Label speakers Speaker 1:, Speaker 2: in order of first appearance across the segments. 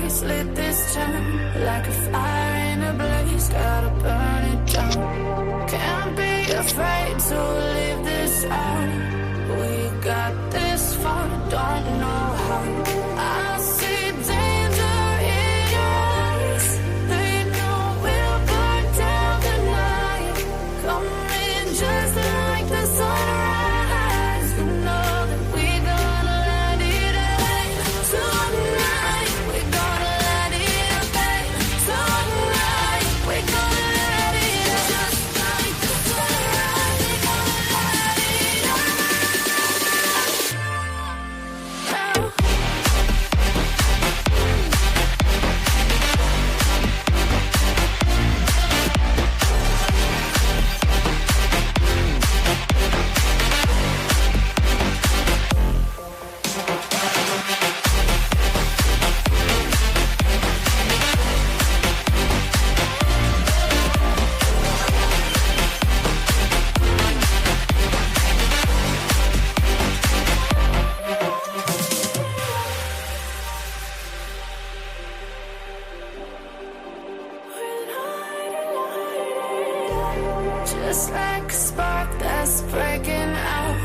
Speaker 1: eyes lit this town like a fire in a blaze, gotta burn it down. Can't be afraid to leave this out. We got this far, don't know how. I see danger in your eyes. They know we'll burn down the night. Coming just like the sunrise. You know that we gonna let it rain tonight. We gonna let it rain tonight. We gonna let it just like the sunrise. We gonna let it rain. Just like a spark that's breaking out.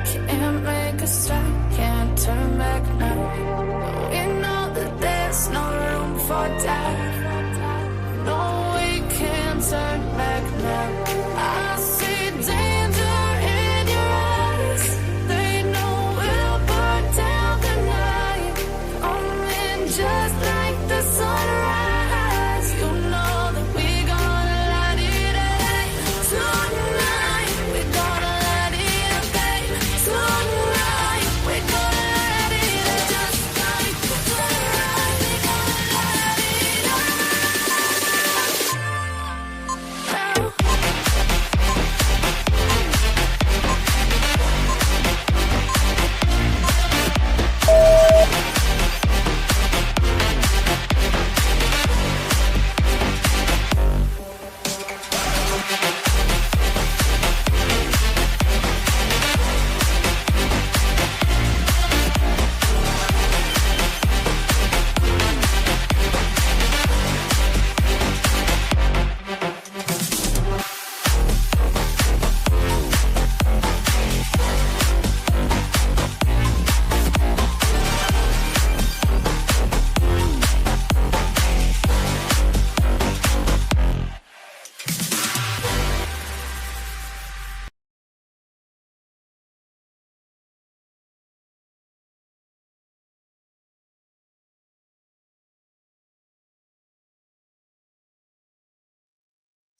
Speaker 1: Can't make a stop, can't turn back now. We know that there's no room for doubt. No, we can't turn back now. I see danger in your eyes. They know we'll burn down the night. Coming just like the sunrise. You know that we gonna let it rain tonight. We gonna let it rain tonight. We gonna let it just like the sunrise. We gonna let it rain.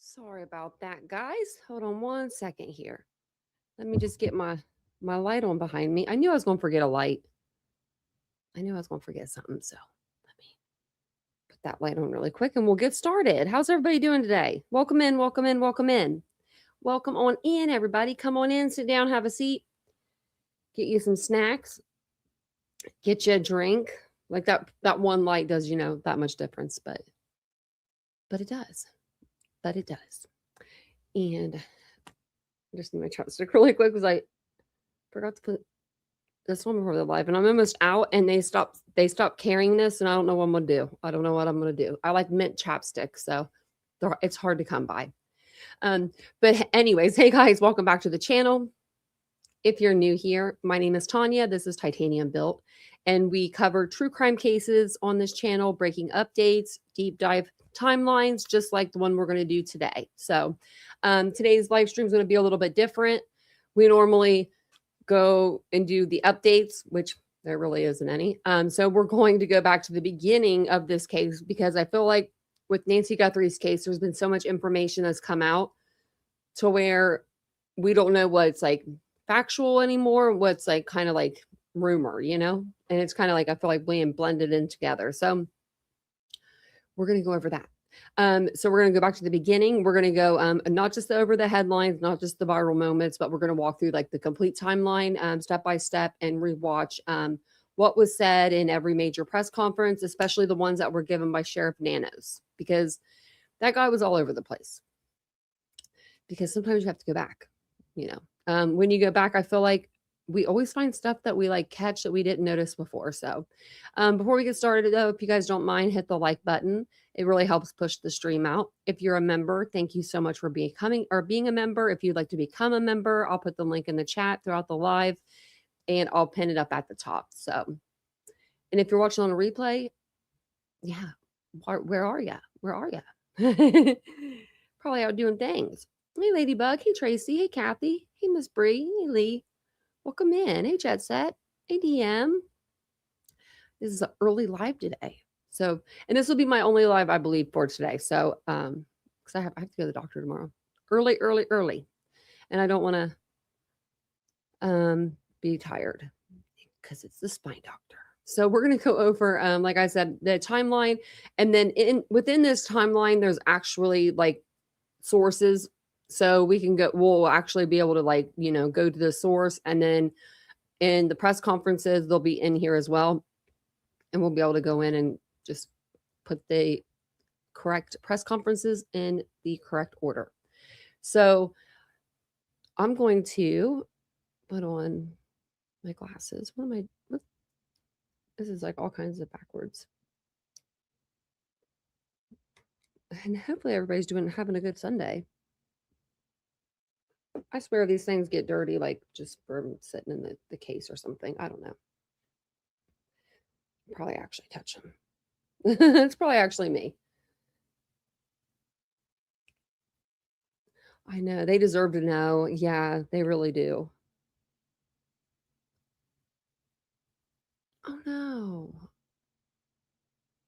Speaker 2: Sorry about that, guys. Hold on one second here. Let me just get my light on behind me. I knew I was going to forget a light. I knew I was going to forget something, so let me put that light on really quick and we'll get started. How's everybody doing today? Welcome in, welcome in, welcome in. Welcome on in, everybody. Come on in, sit down, have a seat. Get you some snacks. Get you a drink. Like that one light does, that much difference, but it does. But it does. And I just need my chopstick really quick because I forgot to put this one before the live, and I'm almost out. And they stopped carrying this, and I don't know what I'm gonna do. I don't know what I'm gonna do. I like mint chapstick, so it's hard to come by. But anyways, hey guys, welcome back to the channel. If you're new here, my name is Tanya. This is Titanium Built, and we cover true crime cases on this channel, breaking updates, deep dive timelines, just like the one we're going to do today. So today's live stream is going to be a little bit different. We normally go and do the updates, which there really isn't any. So we're going to go back to the beginning of this case because I feel like with Nancy Guthrie's case, there's been so much information that's come out to where we don't know what's like factual anymore, what's like kind of like rumor, and it's kind of like I feel like being blended in together. So we're going to go over that. So we're going to go back to the beginning. We're going to go not just over the headlines, not just the viral moments, but we're going to walk through like the complete timeline step by step and rewatch what was said in every major press conference, especially the ones that were given by Sheriff Nanos, because that guy was all over the place. Because sometimes you have to go back, when you go back, I feel like we always find stuff that we like catch that we didn't notice before. So before we get started, though, if you guys don't mind, hit the like button. It really helps push the stream out. If you're a member, thank you so much for being a member. If you'd like to become a member, I'll put the link in the chat throughout the live, and I'll pin it up at the top. So, and if you're watching on a replay, yeah, where are you? Where are you? Probably out doing things. Hey, Ladybug. Hey, Tracy. Hey, Kathy. Hey, Miss Bree. Hey, Lee. Welcome in. Hey, Jet Set. Hey, DM. This is an early live today. So, and this will be my only live, I believe, for today. So, because I have to go to the doctor tomorrow. Early. And I don't want to be tired because it's the spine doctor. So we're going to go over, like I said, the timeline. And then within this timeline, there's actually like sources. So we'll actually be able to like, go to the source. And then in the press conferences, they'll be in here as well. And we'll be able to go in and just put the correct press conferences in the correct order. So I'm going to put on my glasses. This is like all kinds of backwards. And hopefully everybody's having a good Sunday. I swear these things get dirty, like just from sitting in the case or something. I don't know. Probably actually touch them. It's probably actually me. I know. They deserve to know. Yeah, they really do. Oh, no.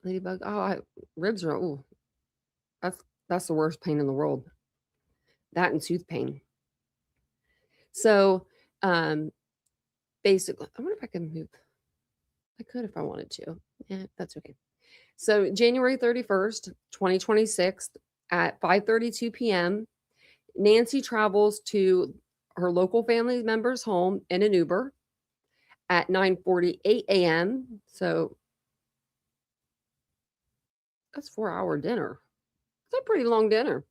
Speaker 2: Ladybug. Oh, ribs are, ooh. That's the worst pain in the world. That and tooth pain. So, basically, I wonder if I can move. I could if I wanted to. Yeah, that's okay. So, January 31st, 2026 at 5:32 p.m., Nancy travels to her local family member's home in an Uber at 9:48 a.m. So that's 4-hour dinner. It's a pretty long dinner.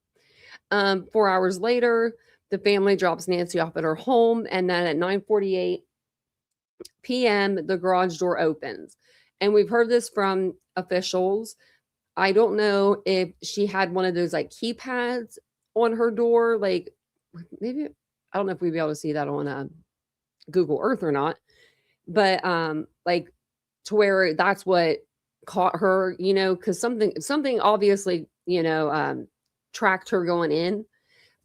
Speaker 2: 4 hours later, the family drops Nancy off at her home, and then at 9:48 p.m., the garage door opens. And we've heard this from officials. I don't know if she had one of those like keypads on her door, like maybe, I don't know if we'd be able to see that on Google Earth or not, but like to where that's what caught her, because something obviously, tracked her going in,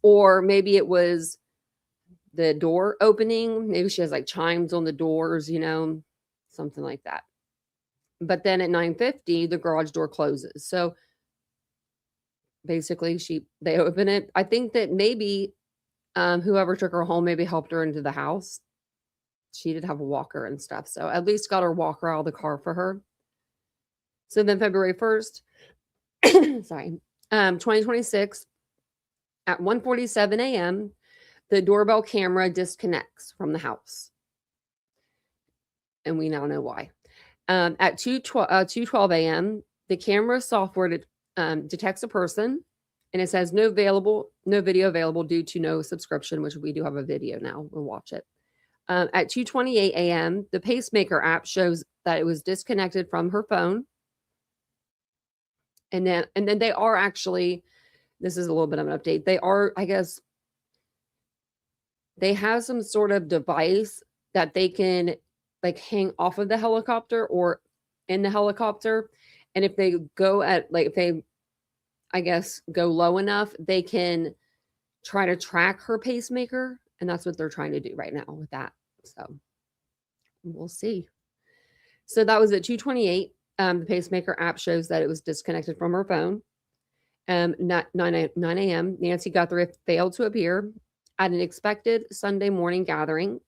Speaker 2: or maybe it was the door opening. Maybe she has like chimes on the doors, something like that. But then at 9:50, the garage door closes. So basically they open it. I think that maybe whoever took her home maybe helped her into the house. She did have a walker and stuff. So at least got her walker out of the car for her. So then February 1st, sorry, 2026 at 1:47 a.m., the doorbell camera disconnects from the house. And we now know why. At 2:12 a.m., the camera software detects a person, and it says no video available due to no subscription, which we do have a video now. We'll watch it. At 2:28 a.m., the pacemaker app shows that it was disconnected from her phone. And then they are actually, this is a little bit of an update. They are, I guess, they have some sort of device that they can like hang off of the helicopter or in the helicopter. And if they go if they, I guess, go low enough, they can try to track her pacemaker. And that's what they're trying to do right now with that. So we'll see. So that was at 2:28. The pacemaker app shows that it was disconnected from her phone. 9 a.m., Nancy Guthrie failed to appear at an expected Sunday morning gathering,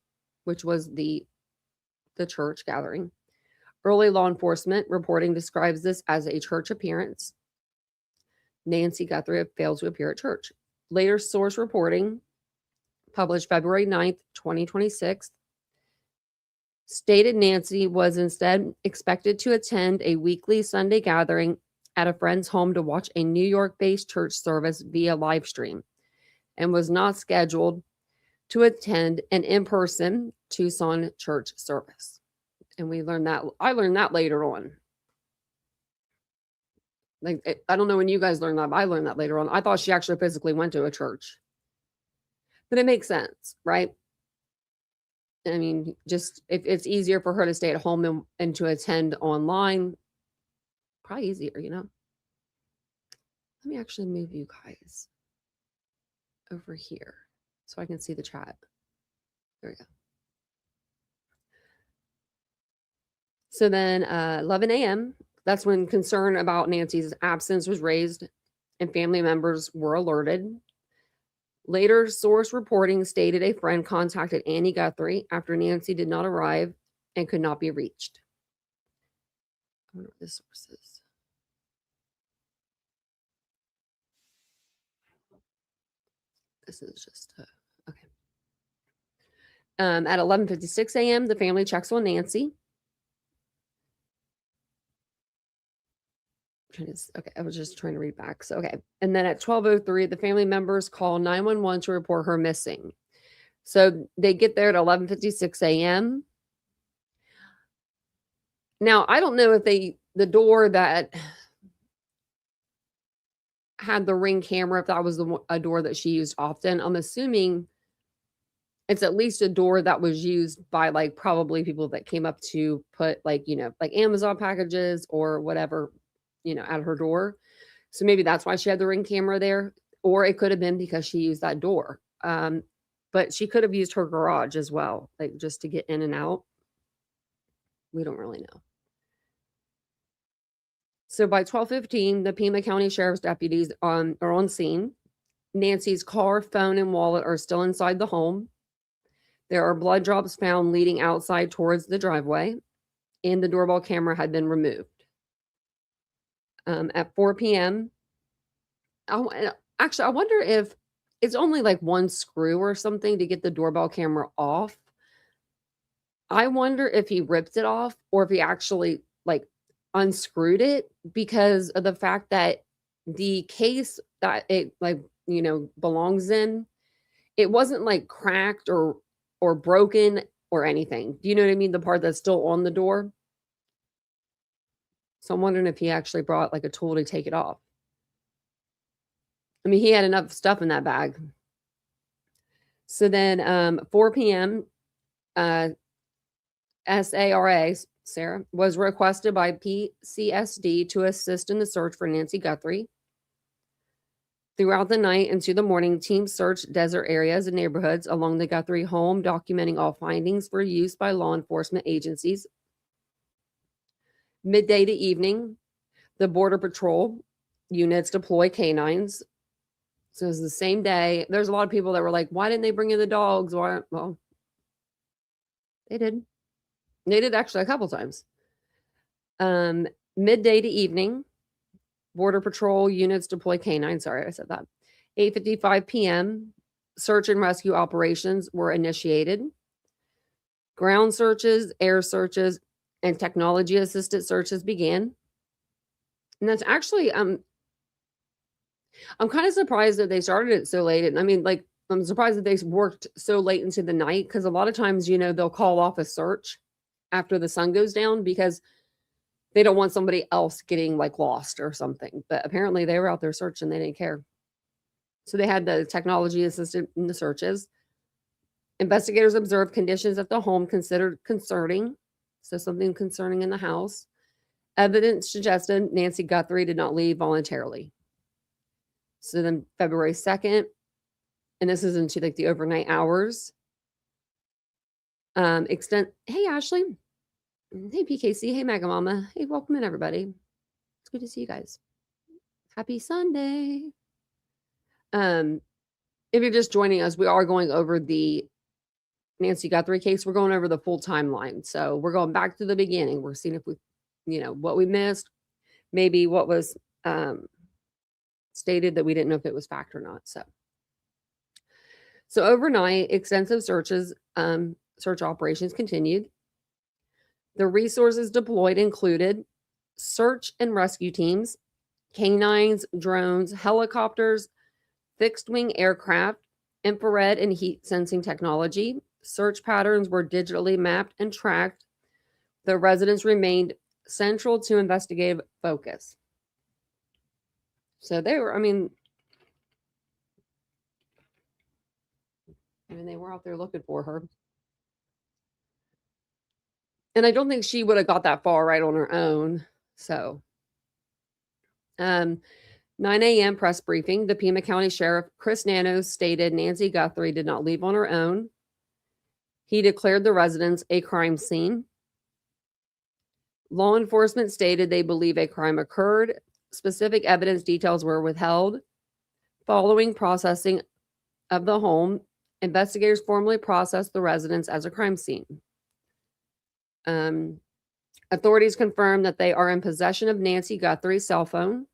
Speaker 2: which was the church gathering. Early law enforcement reporting describes this as a church appearance. Nancy Guthrie failed to appear at church. Later source reporting, published February 9th, 2026, stated Nancy was instead expected to attend a weekly Sunday gathering at a friend's home to watch a New York-based church service via live stream, and was not scheduled to attend an in-person Tucson church service. And we learned that, I learned that later on. Like, I don't know when you guys learned that, but I learned that later on. I thought she actually physically went to a church. But it makes sense, right? I mean, just if it's easier for her to stay at home and to attend online, probably easier, you know? Let me actually move you guys over here so I can see the chat. There we go. So then 11 a.m., that's when concern about Nancy's absence was raised and family members were alerted. Later, source reporting stated a friend contacted Annie Guthrie after Nancy did not arrive and could not be reached. I wonder what the source is. This is just, okay. At 11:56 a.m., the family checks on Nancy. Okay, I was just trying to read back. So, okay. And then at 12:03, the family members call 911 to report her missing. So they get there at 11:56 a.m. Now, I don't know if the door that had the Ring camera, if that was a door that she used often. I'm assuming it's at least a door that was used by like probably people that came up to put like, you know, like Amazon packages or whatever, you know, at her door. So maybe that's why she had the Ring camera there, or it could have been because she used that door. But she could have used her garage as well, like just to get in and out. We don't really know. So by 12:15, the Pima County Sheriff's deputies are on scene. Nancy's car, phone, and wallet are still inside the home. There are blood drops found leading outside towards the driveway, and the doorbell camera had been removed. At 4 p.m., actually, I wonder if it's only like one screw or something to get the doorbell camera off. I wonder if he ripped it off or if he actually like unscrewed it, because of the fact that the case that it like, you know, belongs in, it wasn't like cracked or broken or anything. Do you know what I mean? The part that's still on the door. So I'm wondering if he actually brought like a tool to take it off. I mean, he had enough stuff in that bag. So then 4 p.m., SARA, Sarah, was requested by PCSD to assist in the search for Nancy Guthrie. Throughout the night into the morning, teams searched desert areas and neighborhoods along the Guthrie home, documenting all findings for use by law enforcement agencies. Midday to evening, the Border Patrol units deploy canines. So it was the same day. There's a lot of people that were like, why didn't they bring in the dogs? Why? Well, they did. They did actually a couple times. Midday to evening, Border Patrol units deploy canines. Sorry, I said that. 8:55 p.m., search and rescue operations were initiated. Ground searches, air searches, and technology-assisted searches began. And that's actually, I'm kind of surprised that they started it so late. And I mean, like, I'm surprised that they worked so late into the night, because a lot of times, you know, they'll call off a search after the sun goes down because they don't want somebody else getting like lost or something. But apparently they were out there searching. They didn't care. So they had the technology assisted in the searches. Investigators observed conditions at the home considered concerning. So something concerning in the house. Evidence suggested Nancy Guthrie did not leave voluntarily. So then February 2nd, and this is into like the overnight hours. Hey, Ashley. Hey, PKC. Hey, Mega Mama. Hey, welcome in, everybody. It's good to see you guys. Happy Sunday. If you're just joining us, we are going over the Nancy Guthrie case. We're going over the full timeline. So we're going back to the beginning. We're seeing if we, you know, what we missed, maybe what was stated that we didn't know if it was fact or not. So overnight, extensive search operations continued. The resources deployed included search and rescue teams, canines, drones, helicopters, fixed-wing aircraft, infrared and heat sensing technology. Search patterns were digitally mapped and tracked. The residence remained central to investigative focus. So they were, they were out there looking for her. And I don't think she would have got that far right on her own. So, 9 a.m. press briefing. The Pima County Sheriff Chris Nanos stated Nancy Guthrie did not leave on her own. He declared the residence a crime scene. Law enforcement stated they believe a crime occurred. Specific evidence details were withheld. Following processing of the home, investigators formally processed the residence as a crime scene. Authorities confirmed that they are in possession of Nancy Guthrie's cell phone.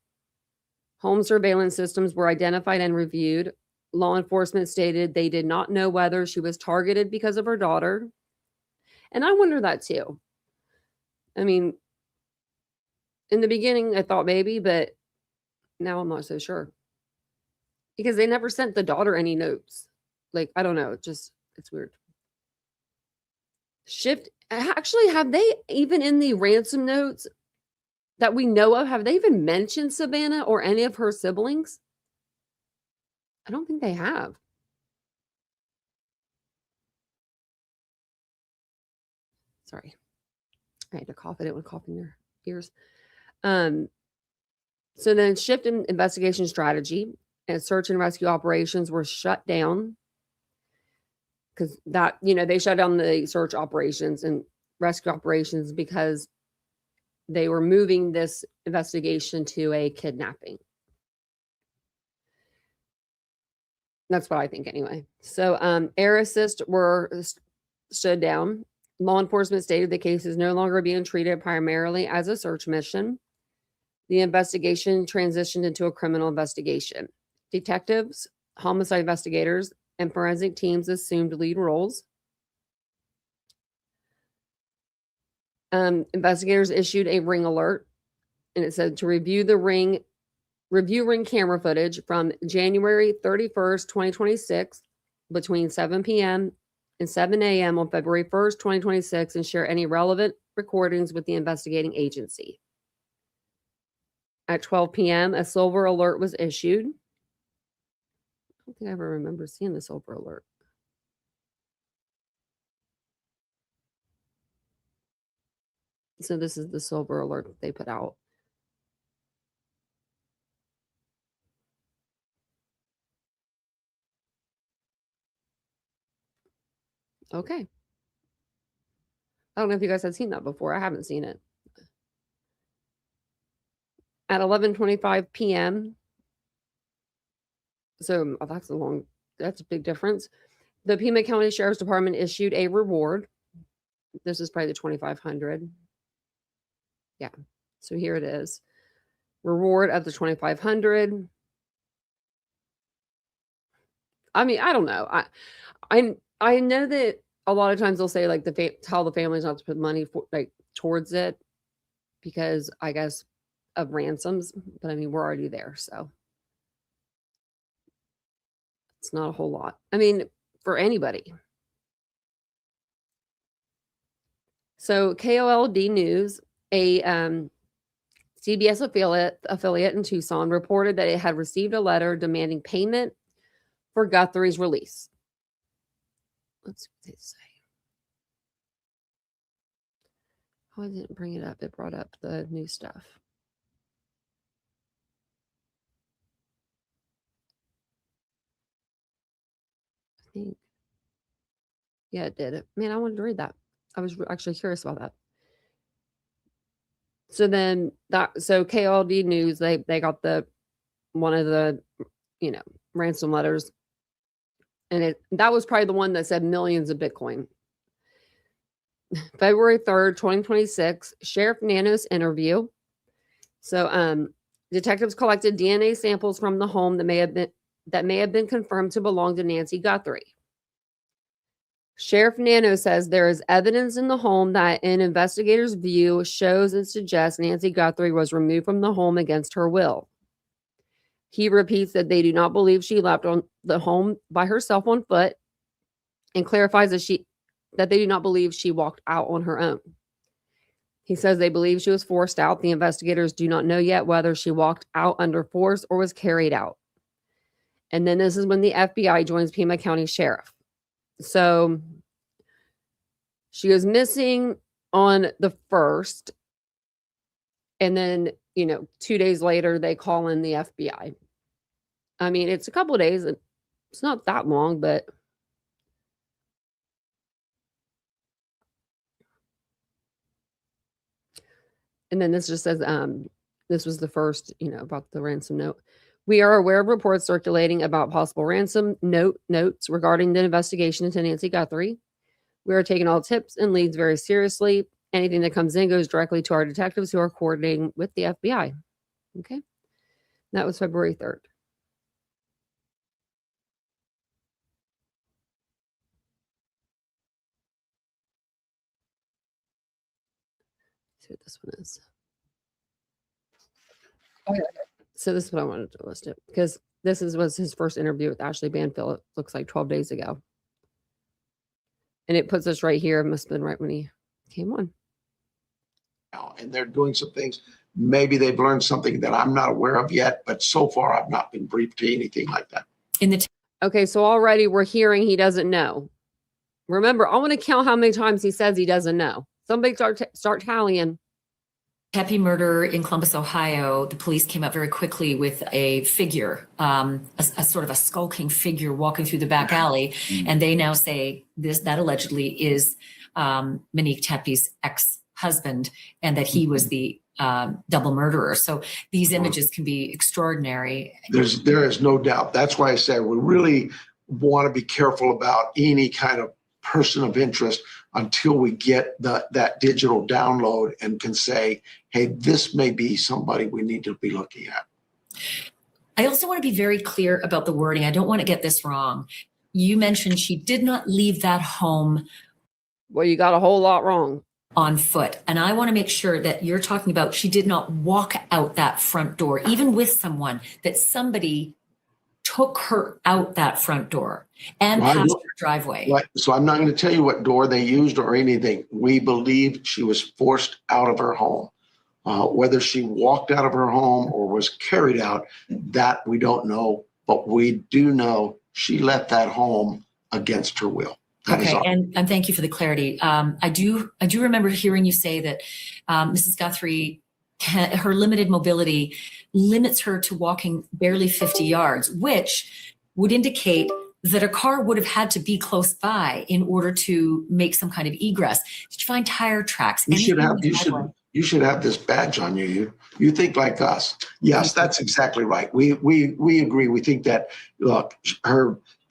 Speaker 2: Home surveillance systems were identified and reviewed. Law enforcement stated they did not know whether she was targeted because of her daughter. And I wonder that too. In the beginning, I thought maybe, but now I'm not so sure. Because they never sent the daughter any notes. Like, I don't know. It's weird. Actually, have they even in the ransom notes that we know of, have they even mentioned Savannah or any of her siblings? I don't think they have. Sorry. I had to cough. I didn't want to cough in your ears. So then shift in investigation strategy and search and rescue operations were shut down because they shut down the search operations and rescue operations because they were moving this investigation to a kidnapping. That's what I think anyway. So air assist were stood down. Law enforcement stated the case is no longer being treated primarily as a search mission. The investigation transitioned into a criminal investigation. Detectives, homicide investigators, and forensic teams assumed lead roles. Investigators issued a ring alert, and it said to review ring camera footage from January 31st, 2026, between 7 p.m. and 7 a.m. on February 1st, 2026, and share any relevant recordings with the investigating agency. At 12 p.m., a silver alert was issued. I don't think I ever remember seeing the silver alert. So this is the silver alert that they put out. Okay. I don't know if you guys had seen that before. I haven't seen it. At 11:25 p.m. So that's a big difference. The Pima County Sheriff's Department issued a reward. This is probably the 2,500. Yeah. So here it is. Reward of the 2,500. I don't know. I know that a lot of times they'll say like tell the families not to put money towards it because I guess of ransoms, but we're already there, so it's not a whole lot. For anybody. So KOLD News, a CBS affiliate in Tucson, reported that it had received a letter demanding payment for Guthrie's release. Let's see what they say. Oh, I didn't bring it up. It brought up the new stuff. I think. Yeah, it did. Man, I wanted to read that. I was actually curious about that. So then KLD News, they got one of the, ransom letters. And that was probably the one that said millions of Bitcoin. February 3rd, 2026, Sheriff Nanos interview. So detectives collected DNA samples from the home that may have been confirmed to belong to Nancy Guthrie. Sheriff Nano says there is evidence in the home that, in investigators' view, shows and suggests Nancy Guthrie was removed from the home against her will. He repeats that they do not believe she left on the home by herself on foot, and clarifies that they do not believe she walked out on her own. He says they believe she was forced out. The investigators do not know yet whether she walked out under force or was carried out. And then this is when the FBI joins Pima County Sheriff. So she was missing on the 1st. And then, 2 days later, they call in the FBI. I mean, it's a couple of days. It's not that long, but and then this just says, this was the first, about the ransom note. We are aware of reports circulating about possible ransom notes regarding the investigation into Nancy Guthrie. We are taking all tips and leads very seriously. Anything that comes in goes directly to our detectives who are coordinating with the FBI. Okay. That was February 3rd. Let's see what this one is. Okay. So this is what I wanted to list it, because this was his first interview with Ashley Banfield. It looks like 12 days ago. And it puts us right here. It must have been right when he came on.
Speaker 3: And they're doing some things. Maybe they've learned something that I'm not aware of yet, but so far I've not been briefed to anything like that.
Speaker 2: Okay, so already we're hearing he doesn't know. Remember, I want to count how many times he says he doesn't know. Somebody start tallying.
Speaker 4: Tepe murder in Columbus, Ohio, the police came up very quickly with a figure, a sort of a skulking figure walking through the back alley. And they now say that allegedly is Monique Tepe's ex-husband, and that he was the double murderer. So these images can be extraordinary.
Speaker 3: There is no doubt. That's why I said we really want to be careful about any kind of person of interest until we get that digital download and can say, hey, this may be somebody we need to be looking at.
Speaker 4: I also want to be very clear about the wording. I don't want to get this wrong. You mentioned she did not leave that home.
Speaker 2: Well, you got a whole lot wrong.
Speaker 4: On foot. And I want to make sure that you're talking about she did not walk out that front door, even with someone, that somebody took her out that front door and past her driveway.
Speaker 3: Right. So I'm not going to tell you what door they used or anything. We believe she was forced out of her home. Whether she walked out of her home or was carried out, that we don't know. But we do know she left that home against her will.
Speaker 4: Okay, and thank you for the clarity. I do remember hearing you say that Mrs. Guthrie, her limited mobility limits her to walking barely 50 yards, which would indicate that a car would have had to be close by in order to make some kind of egress. Did you find tire tracks?
Speaker 3: You should have this badge on you. You think like us. Yes, that's exactly right. We agree. We think that, look,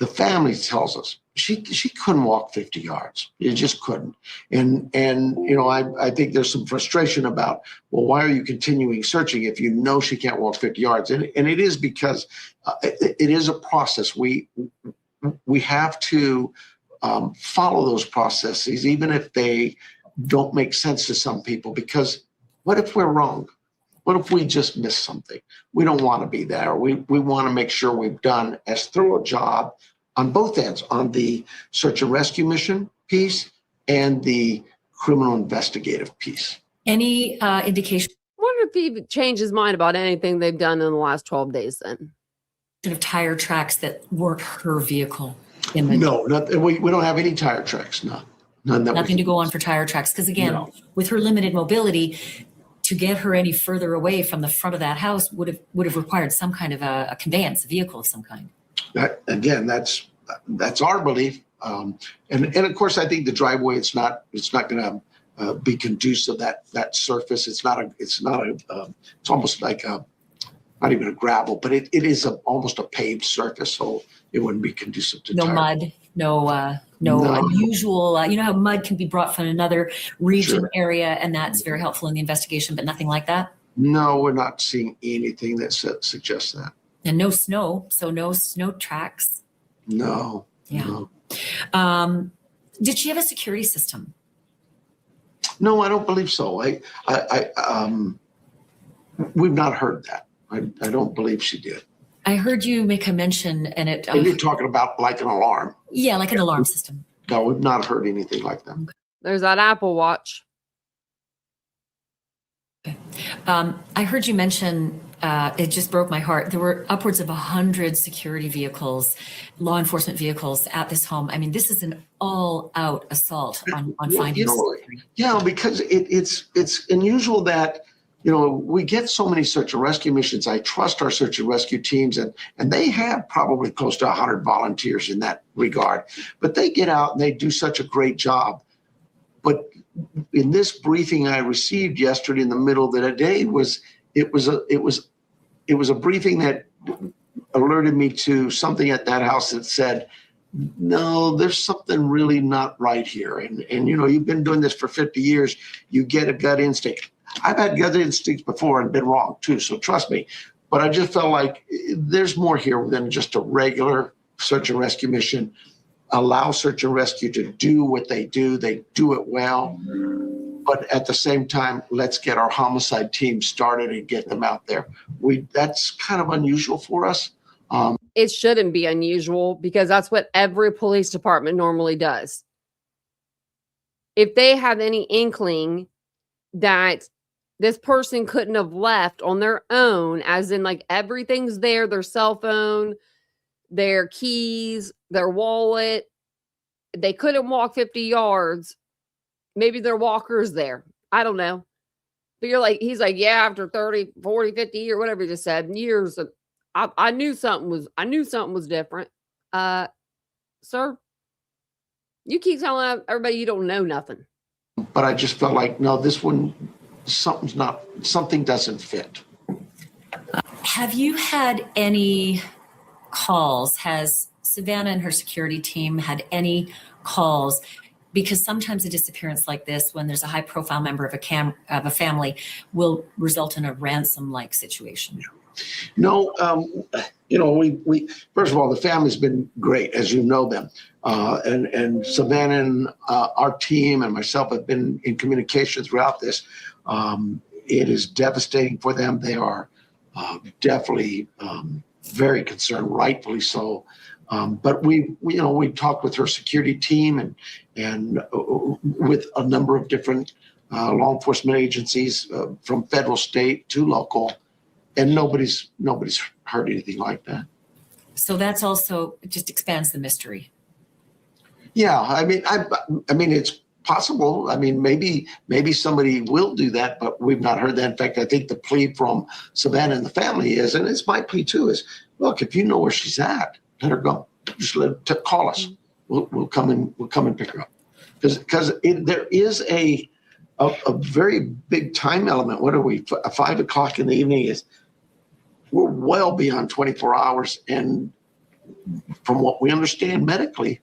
Speaker 3: the family tells us she couldn't walk 50 yards. You just couldn't. And I think there's some frustration about, well, why are you continuing searching if you know she can't walk 50 yards? And it is because it is a process. We have to follow those processes, even if they don't make sense to some people, because what if we're wrong? What if we just miss something? We don't want to be there. We want to make sure we've done as thorough a job on both ends, on the search and rescue mission piece and the criminal investigative piece.
Speaker 4: Any indication?
Speaker 2: I wonder if he changed his mind about anything they've done in the last 12 days then.
Speaker 4: Of tire tracks that weren't her vehicle?
Speaker 3: No, we don't have any tire tracks, no.
Speaker 4: Nothing to go on for tire tracks, because again, with her limited mobility, to get her any further away from the front of that house would have required some kind of a conveyance, a vehicle of some kind.
Speaker 3: That's our belief, and of course I think the driveway it's not going to be conducive that surface. It's almost like not even a gravel, but it is almost a paved surface, so it wouldn't be conducive to
Speaker 4: mud. No unusual, you know how mud can be brought from another region area, and that's very helpful in the investigation, but nothing like that?
Speaker 3: No, we're not seeing anything that suggests that.
Speaker 4: And no snow, so no snow tracks.
Speaker 3: No.
Speaker 4: Yeah. No. Did she have a security system?
Speaker 3: No, I don't believe so. We've not heard that. I don't believe she did.
Speaker 4: I heard you make a mention, and it.
Speaker 3: And you're talking about like an alarm.
Speaker 4: Yeah, like an alarm system.
Speaker 3: No, we've not heard anything like that.
Speaker 2: There's that Apple Watch.
Speaker 4: I heard you mention, it just broke my heart. There were upwards of 100 security vehicles, law enforcement vehicles at this home. I mean, this is an all-out assault on finding.
Speaker 3: Yeah, because it's unusual that, we get so many search and rescue missions. I trust our search and rescue teams, and they have probably close to 100 volunteers in that regard. But they get out and they do such a great job. But in this briefing I received yesterday in the middle of the day it was a briefing that alerted me to something at that house that said, no, there's something really not right here. And you've been doing this for 50 years. You get a gut instinct. I've had gut instincts before and been wrong too, so trust me. But I just felt like there's more here than just a regular search and rescue mission. Allow search and rescue to do what they do. They do it well. But at the same time, let's get our homicide team started and get them out there. That's kind of unusual for us.
Speaker 2: It shouldn't be unusual because that's what every police department normally does. If they have any inkling that this person couldn't have left on their own, as in like everything's there, their cell phone, their keys, their wallet, they couldn't walk 50 yards. Maybe their walker's there. I don't know. But he's like, yeah, after 30, 40, 50 years, whatever you just said, years, I knew something was different. Sir, you keep telling everybody you don't know nothing.
Speaker 3: But I just felt like, no, this one, something doesn't fit.
Speaker 4: Have you had any calls? Has Savannah and her security team had any calls? Because sometimes a disappearance like this, when there's a high profile member of a family, will result in a ransom-like situation.
Speaker 3: No, we first of all, the family's been great, as you know them. And Savannah and our team and myself have been in communication throughout this. It is devastating for them. They are definitely very concerned, rightfully so. But we talked with her security team and with a number of different law enforcement agencies from federal, state to local, and nobody's heard anything like that.
Speaker 4: So that's also, it just expands the mystery.
Speaker 3: Yeah, I mean, it's possible. I mean, maybe somebody will do that, but we've not heard that. In fact, I think the plea from Savannah and the family is, and it's my plea too, is, look, if you know where she's at, let her go. Just call us. We'll come and pick her up. Because there is a very big time element. What are we? 5 o'clock in the evening we're well beyond 24 hours. And from what we understand medically,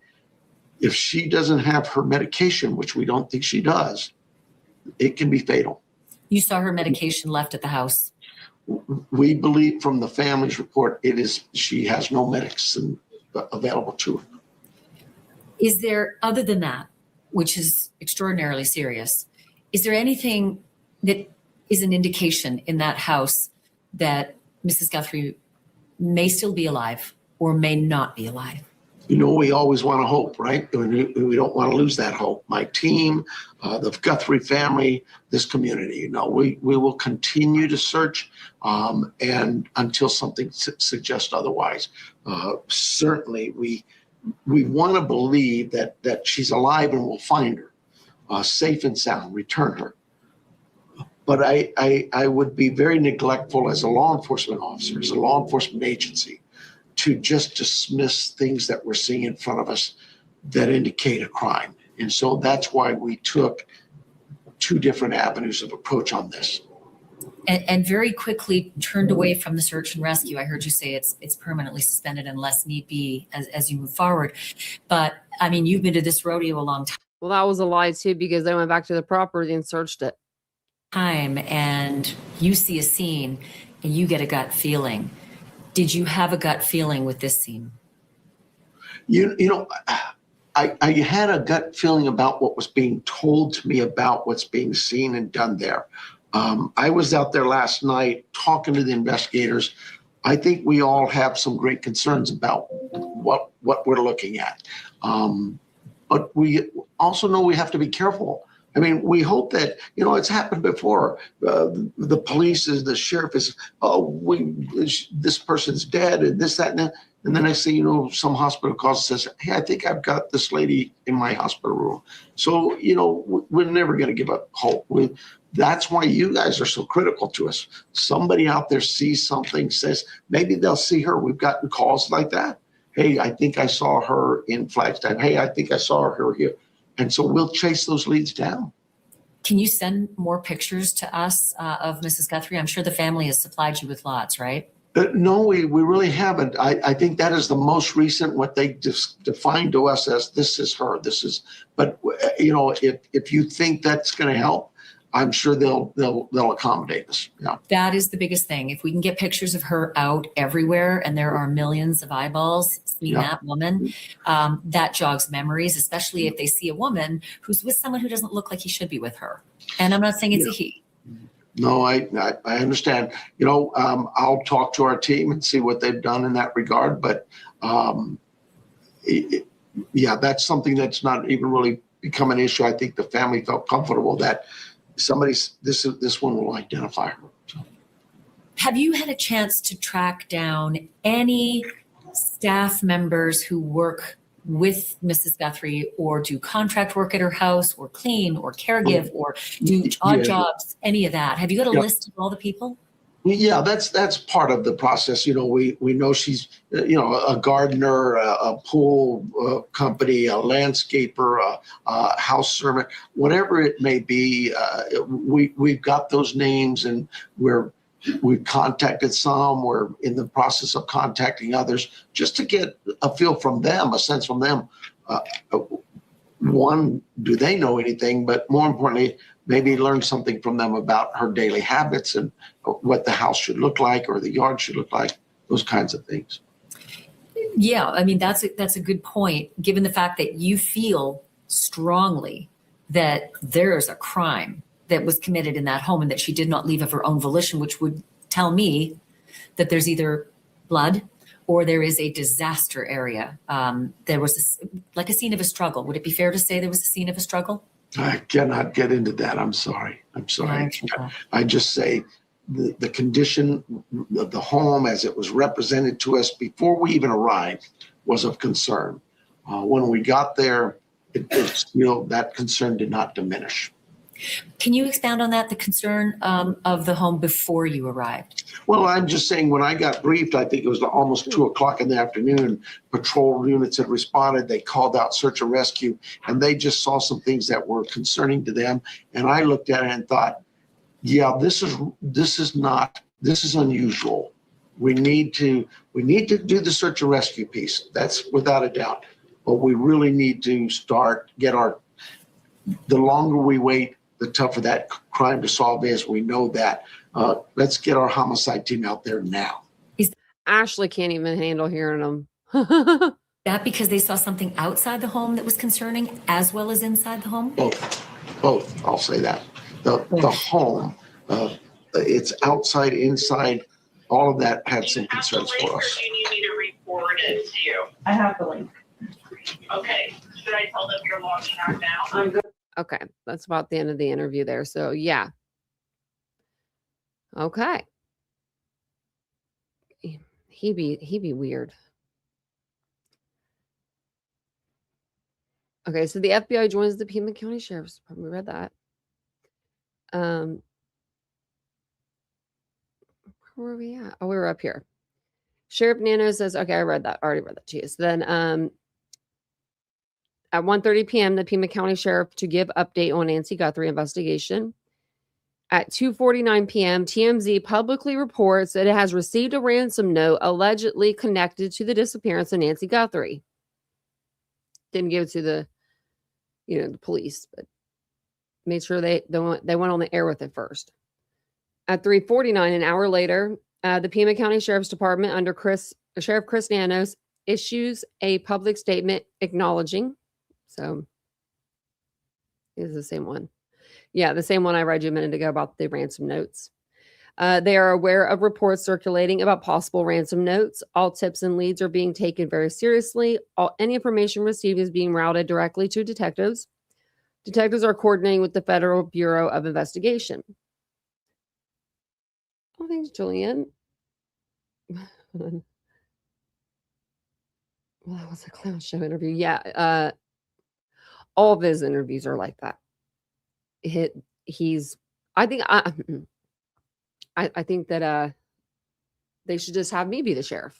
Speaker 3: if she doesn't have her medication, which we don't think she does, it can be fatal.
Speaker 4: You saw her medication left at the house.
Speaker 3: We believe from the family's report, she has no medicine available to her.
Speaker 4: Is there, other than that, which is extraordinarily serious, is there anything that is an indication in that house that Mrs. Guthrie may still be alive or may not be alive?
Speaker 3: We always want to hope, right? We don't want to lose that hope. My team, the Guthrie family, this community, we will continue to search and until something suggests otherwise. Certainly, we want to believe that she's alive and we'll find her safe and sound, return her. But I would be very neglectful as a law enforcement officer, as a law enforcement agency, to just dismiss things that we're seeing in front of us that indicate a crime. And so that's why we took 2 different avenues of approach on this.
Speaker 4: And very quickly turned away from the search and rescue. I heard you say it's permanently suspended unless need be as you move forward. But I mean, you've been to this rodeo a long time.
Speaker 2: Well, that was a lie too, because they went back to the property and searched it.
Speaker 4: And you see a scene and you get a gut feeling. Did you have a gut feeling with this scene?
Speaker 3: I had a gut feeling about what was being told to me about what's being seen and done there. I was out there last night talking to the investigators. I think we all have some great concerns about what we're looking at. But we also know we have to be careful. I mean, we hope that, it's happened before. The police the sheriff is, this person's dead and this, that, and that. And then I say, some hospital calls and says, hey, I think I've got this lady in my hospital room. So, we're never going to give up hope. That's why you guys are so critical to us. Somebody out there sees something, says, maybe they'll see her. We've gotten calls like that. Hey, I think I saw her in Flagstaff. Hey, I think I saw her here. And so we'll chase those leads down.
Speaker 4: Can you send more pictures to us of Mrs. Guthrie? I'm sure the family has supplied you with lots, right?
Speaker 3: No, we really haven't. I think that is the most recent, what they just defined to us as this is her. But if you think that's going to help, I'm sure they'll accommodate us. Yeah.
Speaker 4: That is the biggest thing. If we can get pictures of her out everywhere, and there are millions of eyeballs seeing that woman, that jogs memories, especially if they see a woman who's with someone who doesn't look like he should be with her. And I'm not saying it's a he.
Speaker 3: No, I understand. I'll talk to our team and see what they've done in that regard. But that's something that's not even really become an issue. I think the family felt comfortable that this one will identify her. So.
Speaker 4: Have you had a chance to track down any staff members who work with Mrs. Guthrie or do contract work at her house or clean or caregive or do odd jobs, any of that? Have you got a list of all the people?
Speaker 3: Yeah, that's part of the process. We know she's, a gardener, a pool company, a landscaper, a house servant, whatever it may be. We've got those names, and we've contacted some. We're in the process of contacting others just to get a feel from them, a sense from them. One, do they know anything? But more importantly, maybe learn something from them about her daily habits and what the house should look like or the yard should look like, those kinds of things.
Speaker 4: Yeah, I mean, that's a good point, given the fact that you feel strongly that there's a crime that was committed in that home and that she did not leave of her own volition, which would tell me that there's either blood or there is a disaster area. There was like a scene of a struggle. Would it be fair to say there was a scene of a struggle?
Speaker 3: I cannot get into that. I'm sorry. I just say the condition of the home as it was represented to us before we even arrived was of concern. When we got there, that concern did not diminish.
Speaker 4: Can you expound on that, the concern of the home before you arrived?
Speaker 3: Well, I'm just saying when I got briefed, I think it was almost 2:00 in the afternoon, patrol units had responded. They called out search and rescue, and they just saw some things that were concerning to them. And I looked at it and thought, yeah, this is unusual. We need to do the search and rescue piece. That's without a doubt. But we really need to the longer we wait, the tougher that crime to solve is. We know that. Let's get our homicide team out there now.
Speaker 2: Ashley can't even handle hearing them.
Speaker 4: That because they saw something outside the home that was concerning as well as inside the home?
Speaker 3: Both. I'll say that. The home, it's outside, inside, all of that had some concerns for us.
Speaker 5: Do you need me to report it to you?
Speaker 6: I have the link.
Speaker 5: Okay. Should I tell them you're logging out now?
Speaker 6: I'm good.
Speaker 2: Okay, that's about the end of the interview there. So yeah. Okay. He be weird. Okay, so the FBI joins the Pima County Sheriff's Department. We read that. Where were we at? Oh, we were up here. Sheriff Nano says, okay, I read that. Already read that. Jeez. Then at 1:30 p.m., the Pima County Sheriff to give update on Nancy Guthrie investigation. At 2:49 p.m., TMZ publicly reports that it has received a ransom note allegedly connected to the disappearance of Nancy Guthrie. Didn't give it to the police, but made sure they went on the air with it first. At 3:49, an hour later, the Pima County Sheriff's Department under Sheriff Chris Nanos issues a public statement acknowledging. So is the same one. Yeah, the same one I read you a minute ago about the ransom notes. They are aware of reports circulating about possible ransom notes. All tips and leads are being taken very seriously. Any information received is being routed directly to detectives. Detectives are coordinating with the Federal Bureau of Investigation. Oh, thanks, Julian. Well, that was a clown show interview. Yeah. All of his interviews are like that. I think that they should just have me be the sheriff.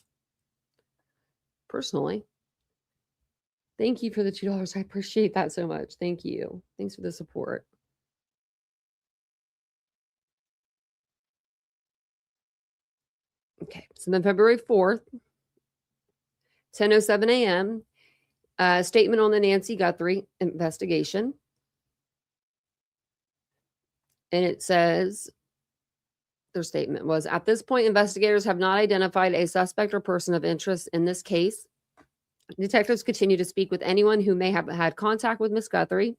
Speaker 2: Personally. Thank you for the $2. I appreciate that so much. Thank you. Thanks for the support. Okay. So then February 4th, 10:07 a.m., statement on the Nancy Guthrie investigation. And it says, their statement was, at this point, investigators have not identified a suspect or person of interest in this case. Detectives continue to speak with anyone who may have had contact with Miss Guthrie.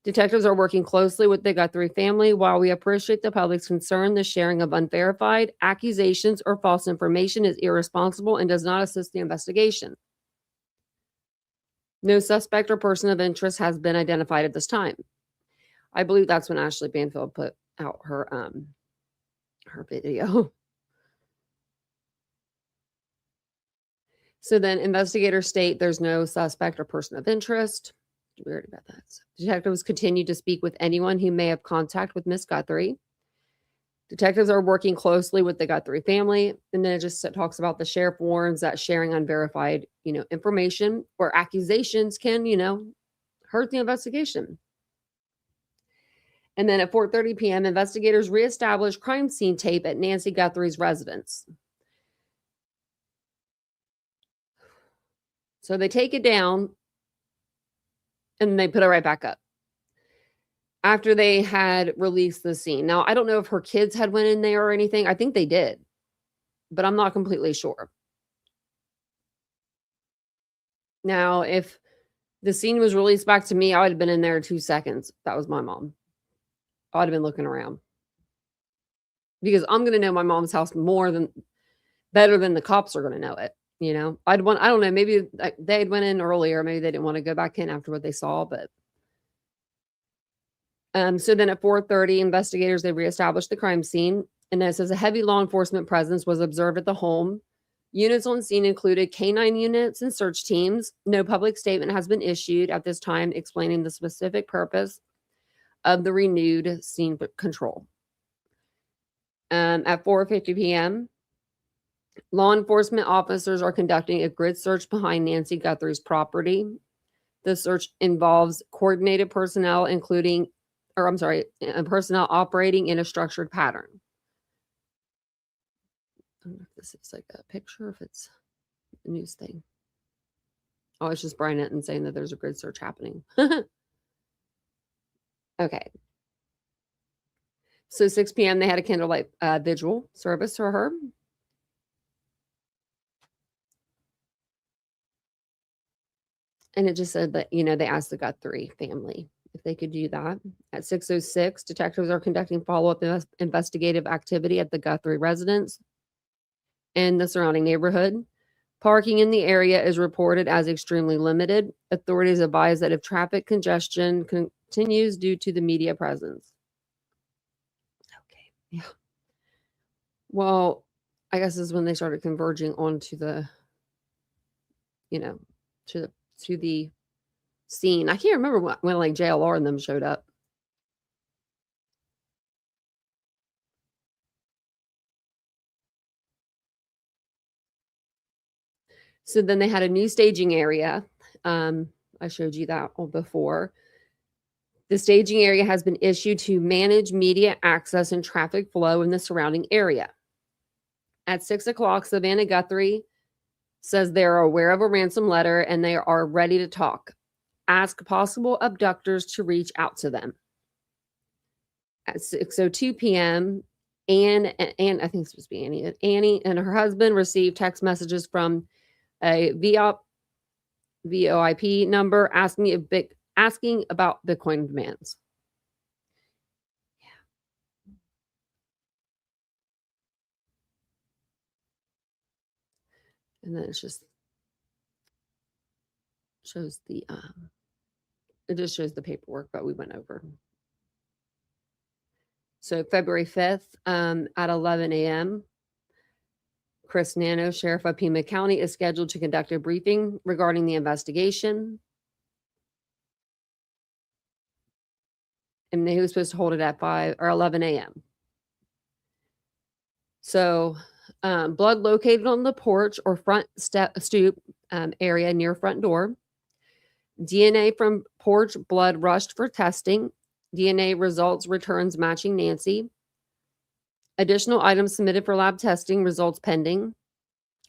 Speaker 2: Detectives are working closely with the Guthrie family. While we appreciate the public's concern, the sharing of unverified accusations or false information is irresponsible and does not assist the investigation. No suspect or person of interest has been identified at this time. I believe that's when Ashley Banfield put out her video. So then investigators state there's no suspect or person of interest. We already about that. So detectives continue to speak with anyone who may have contact with Miss Guthrie. Detectives are working closely with the Guthrie family. And then it just talks about the sheriff warns that sharing unverified, information or accusations can, hurt the investigation. And then at 4:30 p.m., investigators reestablish crime scene tape at Nancy Guthrie's residence. So they take it down and they put it right back up after they had released the scene. Now, I don't know if her kids had went in there or anything. I think they did, but I'm not completely sure. Now, if the scene was released back to me, I would have been in there in 2 seconds. That was my mom. I would have been looking around because I'm going to know my mom's house better than the cops are going to know it. I don't know, maybe they had went in earlier. Maybe they didn't want to go back in after what they saw, but so then at 4:30, investigators, they reestablished the crime scene. And then it says a heavy law enforcement presence was observed at the home. Units on scene included K-9 units and search teams. No public statement has been issued at this time explaining the specific purpose of the renewed scene control. At 4:50 p.m., law enforcement officers are conducting a grid search behind Nancy Guthrie's property. The search involves coordinated personnel, personnel operating in a structured pattern. I don't know if this is like a picture, if it's a news thing. Oh, it's just Brian Etton saying that there's a grid search happening. Okay. So 6 p.m., they had a candlelight vigil service for her. And it just said that, they asked the Guthrie family if they could do that. At 6:06, detectives are conducting follow-up investigative activity at the Guthrie residence and the surrounding neighborhood. Parking in the area is reported as extremely limited. Authorities advise that if traffic congestion continues due to the media presence. Okay, yeah. Well, I guess this is when they started converging onto the, to the scene. I can't remember when like JLR and them showed up. So then they had a new staging area. I showed you that before. The staging area has been issued to manage media access and traffic flow in the surrounding area. At 6 o'clock, Savannah Guthrie says they're aware of a ransom letter and they are ready to talk. Ask possible abductors to reach out to them. At 6:02 p.m., Anne, I think it's supposed to be Annie and her husband received text messages from a VoIP number asking about Bitcoin demands. And then it's just shows the it just shows the paperwork that we went over. So February 5th at 11 a.m., Chris Nano, Sheriff of Pima County, is scheduled to conduct a briefing regarding the investigation. And he was supposed to hold it at 5 or 11 a.m. So blood located on the porch or front stoop area near front door. DNA from porch blood rushed for testing. DNA results returns matching Nancy. Additional items submitted for lab testing, results pending.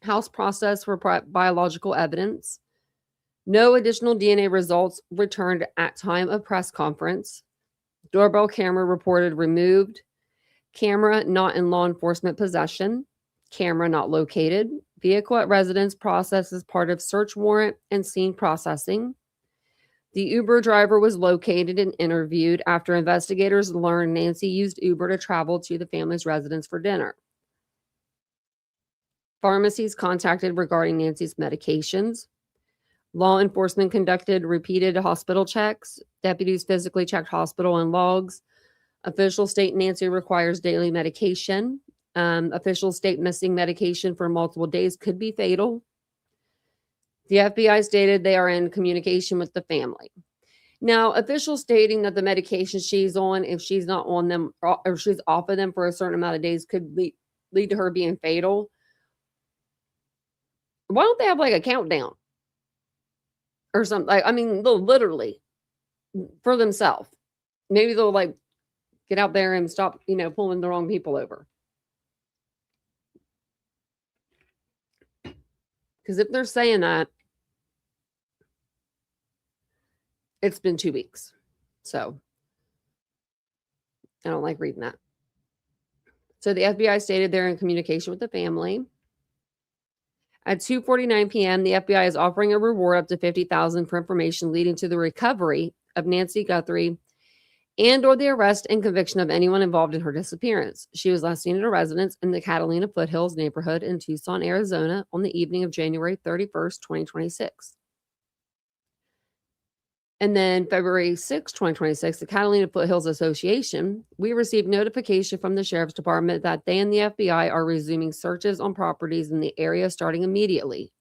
Speaker 2: House process for biological evidence. No additional DNA results returned at time of press conference. Doorbell camera reported removed. Camera not in law enforcement possession. Camera not located. Vehicle at residence process as part of search warrant and scene processing. The Uber driver was located and interviewed after investigators learned Nancy used Uber to travel to the family's residence for dinner. Pharmacies contacted regarding Nancy's medications. Law enforcement conducted repeated hospital checks. Deputies physically checked hospital and logs. Officials state Nancy requires daily medication. Officials state missing medication for multiple days could be fatal. The FBI stated they are in communication with the family. Now, officials stating that the medication she's on, if she's not on them or she's off of them for a certain amount of days, could lead to her being fatal. Why don't they have like a countdown or something? I mean, they'll literally for themselves. Maybe they'll like get out there and stop, pulling the wrong people over. Because if they're saying that, it's been 2 weeks. So I don't like reading that. So the FBI stated they're in communication with the family. At 2:49 p.m., the FBI is offering a reward up to $50,000 for information leading to the recovery of Nancy Guthrie and or the arrest and conviction of anyone involved in her disappearance. She was last seen at a residence in the Catalina Foothills neighborhood in Tucson, Arizona on the evening of January 31st, 2026. And then February 6, 2026, the Catalina Foothills Association, we received notification from the Sheriff's Department that they and the FBI are resuming searches on properties in the area starting immediately.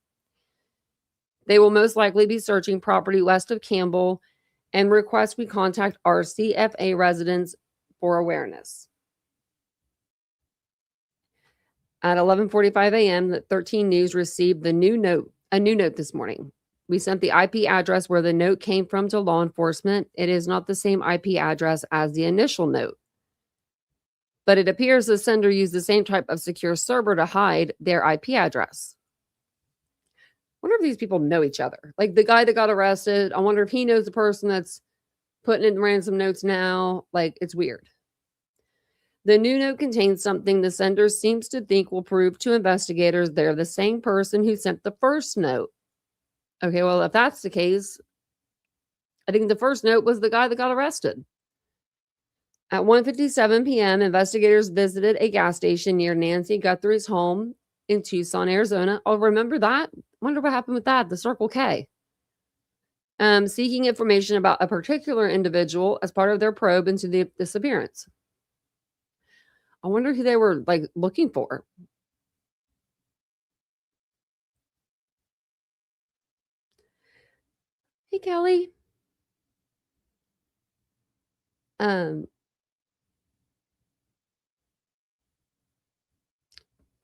Speaker 2: They will most likely be searching property west of Campbell and request we contact our CFA residents for awareness. At 11:45 a.m., the 13 News received a new note this morning. We sent the IP address where the note came from to law enforcement. It is not the same IP address as the initial note, but it appears the sender used the same type of secure server to hide their IP address. I wonder if these people know each other. Like the guy that got arrested, I wonder if he knows the person that's putting in ransom notes now. Like, it's weird. The new note contains something the sender seems to think will prove to investigators they're the same person who sent the first note. Okay, well, if that's the case, I think the first note was the guy that got arrested. At 1:57 p.m., investigators visited a gas station near Nancy Guthrie's home in Tucson, Arizona. Oh, remember that? Wonder what happened with that, the Circle K. Seeking information about a particular individual as part of their probe into the disappearance. I wonder who they were like looking for. Hey, Kelly. Where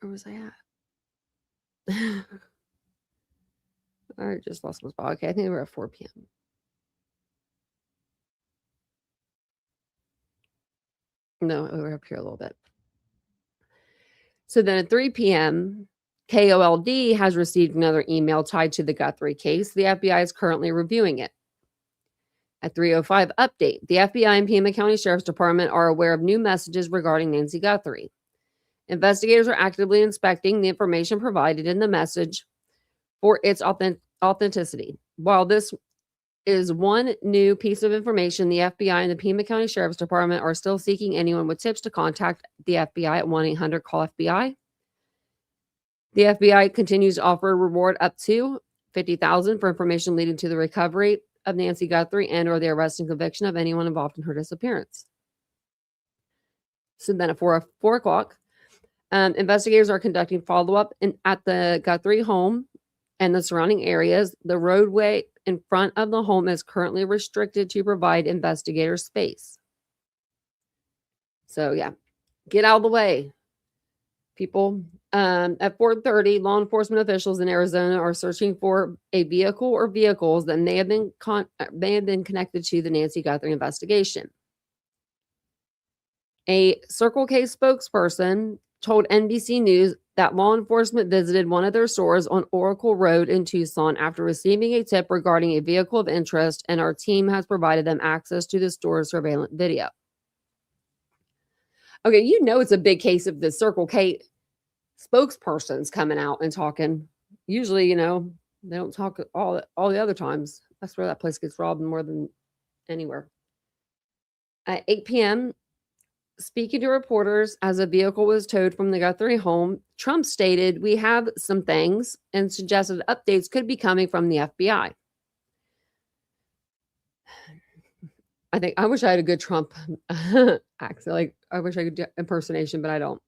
Speaker 2: was I at? I just lost my spot. Okay, I think we were at 4 p.m. No, we were up here a little bit. So then at 3 p.m., KOLD has received another email tied to the Guthrie case. The FBI is currently reviewing it. At 3:05, update. The FBI and Pima County Sheriff's Department are aware of new messages regarding Nancy Guthrie. Investigators are actively inspecting the information provided in the message for its authenticity. While this is one new piece of information, the FBI and the Pima County Sheriff's Department are still seeking anyone with tips to contact the FBI at 1-800-CALL-FBI. The FBI continues to offer a reward up to $50,000 for information leading to the recovery of Nancy Guthrie and or the arrest and conviction of anyone involved in her disappearance. So then at 4 o'clock, investigators are conducting follow-up at the Guthrie home and the surrounding areas. The roadway in front of the home is currently restricted to provide investigator space. So yeah, get out of the way, people. At 4:30, law enforcement officials in Arizona are searching for a vehicle or vehicles that may have been connected to the Nancy Guthrie investigation. A Circle K spokesperson told NBC News that law enforcement visited one of their stores on Oracle Road in Tucson after receiving a tip regarding a vehicle of interest, and our team has provided them access to the store's surveillance video. Okay, you know it's a big case if the Circle K spokesperson's coming out and talking. Usually, you know, they don't talk all the other times. That's where that place gets robbed more than anywhere. At 8 p.m., speaking to reporters as a vehicle was towed from the Guthrie home, Trump stated, "We have some things," and suggested updates could be coming from the FBI. I wish I had a good Trump accent. Like, I wish I could do impersonation, but I don't.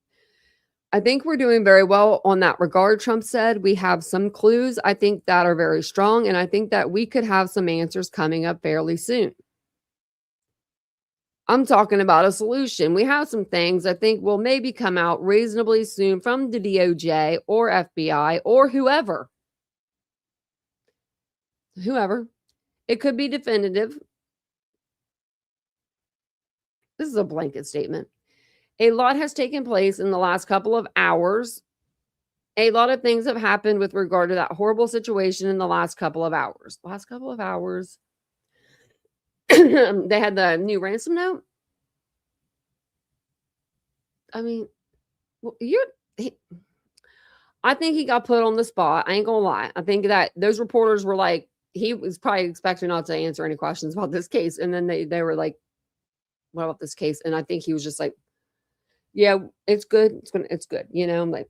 Speaker 2: "I think we're doing very well on that regard," Trump said. "We have some clues, I think, that are very strong, and I think that we could have some answers coming up fairly soon. I'm talking about a solution. We have some things I think will maybe come out reasonably soon from the DOJ or FBI or whoever. Whoever. It could be definitive." This is a blanket statement. "A lot has taken place in the last couple of hours. A lot of things have happened with regard to that horrible situation in the last couple of hours." Last couple of hours. They had the new ransom note. I mean, well, I think he got put on the spot. I ain't gonna lie. I think that those reporters were like, he was probably expecting not to answer any questions about this case. And then they were like, "What about this case?" And I think he was just like, "Yeah, it's good. It's good." You know, I'm like,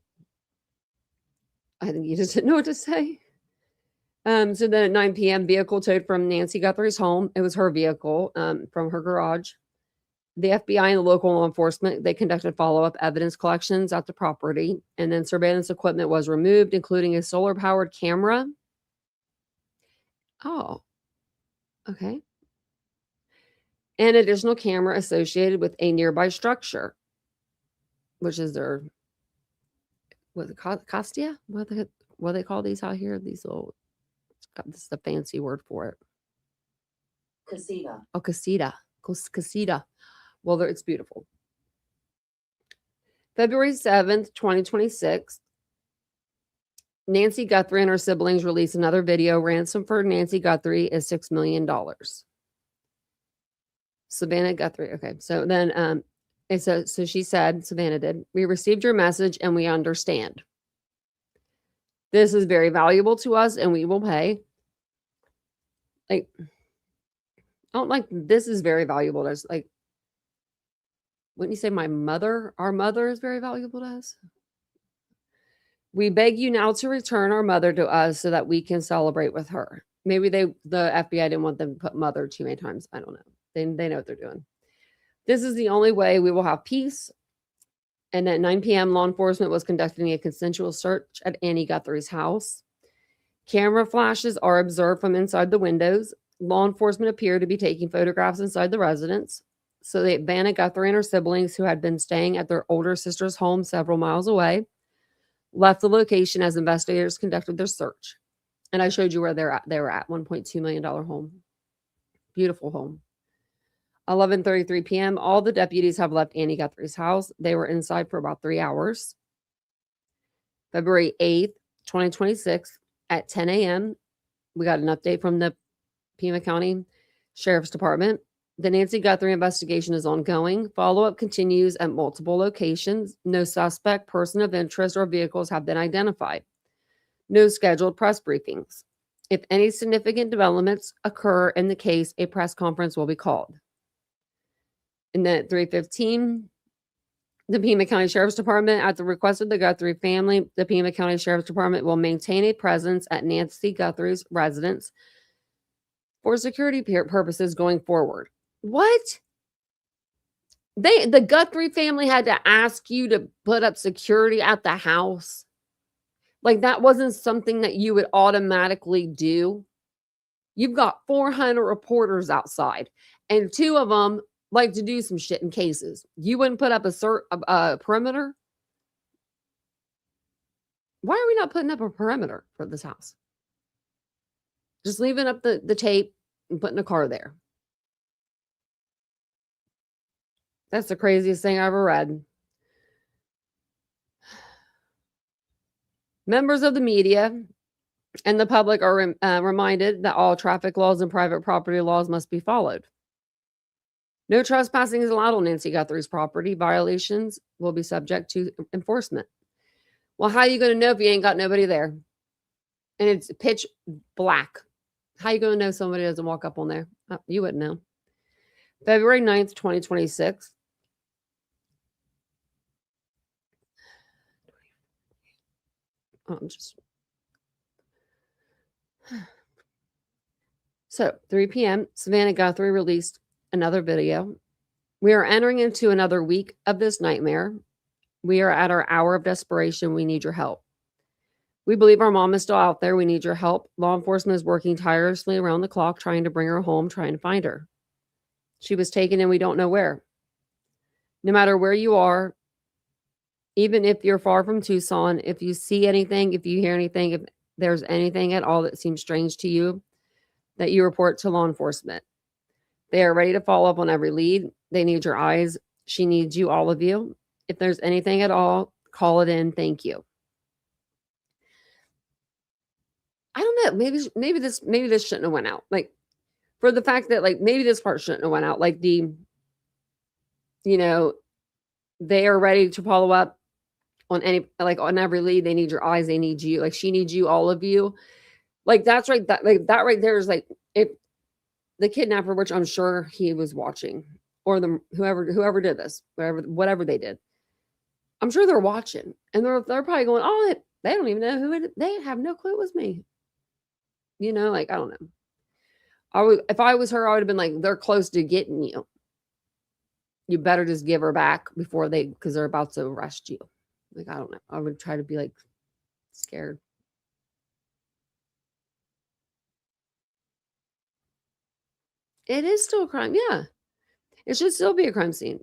Speaker 2: I think he just didn't know what to say. So then at 9 p.m., vehicle towed from Nancy Guthrie's home. It was her vehicle from her garage. The FBI and the local law enforcement, they conducted follow-up evidence collections at the property, and then surveillance equipment was removed, including a solar-powered camera. Oh, okay. An additional camera associated with a nearby structure, which is their, what is it called? Castia? What do they call these out here? These little, this is the fancy word for it.
Speaker 6: Casita.
Speaker 2: Oh, casita. Casita. Well, it's beautiful. February 7th, 2026. Nancy Guthrie and her siblings released another video. Ransom for Nancy Guthrie is $6 million. Savannah Guthrie. Okay. So then so she said, Savannah did, "We received your message and we understand. This is very valuable to us and we will pay." Like, I don't like, this is very valuable to us. Like, wouldn't you say our mother is very valuable to us? "We beg you now to return our mother to us so that we can celebrate with her." Maybe the FBI didn't want them to put mother too many times. I don't know. They know what they're doing. "This is the only way we will have peace." And at 9 p.m., law enforcement was conducting a consensual search at Annie Guthrie's house. Camera flashes are observed from inside the windows. Law enforcement appear to be taking photographs inside the residence. So Vanna Guthrie and her siblings, who had been staying at their older sister's home several miles away, left the location as investigators conducted their search. And I showed you where they were at, $1.2 million home. Beautiful home. 11:33 p.m., all the deputies have left Annie Guthrie's house. They were inside for about 3 hours. February 8th, 2026, at 10 a.m., we got an update from the Pima County Sheriff's Department. The Nancy Guthrie investigation is ongoing. Follow-up continues at multiple locations. No suspect, person of interest, or vehicles have been identified. No scheduled press briefings. If any significant developments occur in the case, a press conference will be called. And then at 3:15, The Pima County Sheriff's Department, at the request of the Guthrie family, the Pima County Sheriff's Department will maintain a presence at Nancy Guthrie's residence for security purposes going forward. What? The Guthrie family had to ask you to put up security at the house? Like that wasn't something that you would automatically do? You've got 400 reporters outside, and 2 of them like to do some shit in cases. You wouldn't put up a perimeter? Why are we not putting up a perimeter for this house? Just leaving up the tape and putting a car there. That's the craziest thing I ever read. Members of the media and the public are reminded that all traffic laws and private property laws must be followed. No trespassing is allowed on Nancy Guthrie's property. Violations will be subject to enforcement. Well, how are you going to know if you ain't got nobody there? And it's pitch black. How are you going to know somebody doesn't walk up on there? You wouldn't know. February 9th, 2026. So 3 p.m. Savannah Guthrie released another video. We are entering into another week of this nightmare. We are at our hour of desperation. We need your help. We believe our mom is still out there. We need your help. Law enforcement is working tirelessly around the clock, trying to bring her home, trying to find her. She was taken and we don't know where. No matter where you are, even if you're far from Tucson, if you see anything, if you hear anything, if there's anything at all that seems strange to you, that you report to law enforcement. They are ready to follow up on every lead. They need your eyes. She needs you, all of you. If there's anything at all, call it in. Thank you. I don't know. Maybe this shouldn't have went out. Like, for the fact that like maybe this part shouldn't have went out. Like they are ready to follow up on on every lead. They need your eyes. They need you. Like she needs you, all of you. Like that's right. That right there is like if the kidnapper, which I'm sure he was watching, or whoever did this, whatever they did. I'm sure they're watching, and they're probably going, oh, they don't even know who it is. They have no clue it was me. Like I don't know. If I was her, I would have been like, they're close to getting you. You better just give her back because they're about to arrest you. Like I don't know. I would try to be like scared. It is still a crime. Yeah. It should still be a crime scene.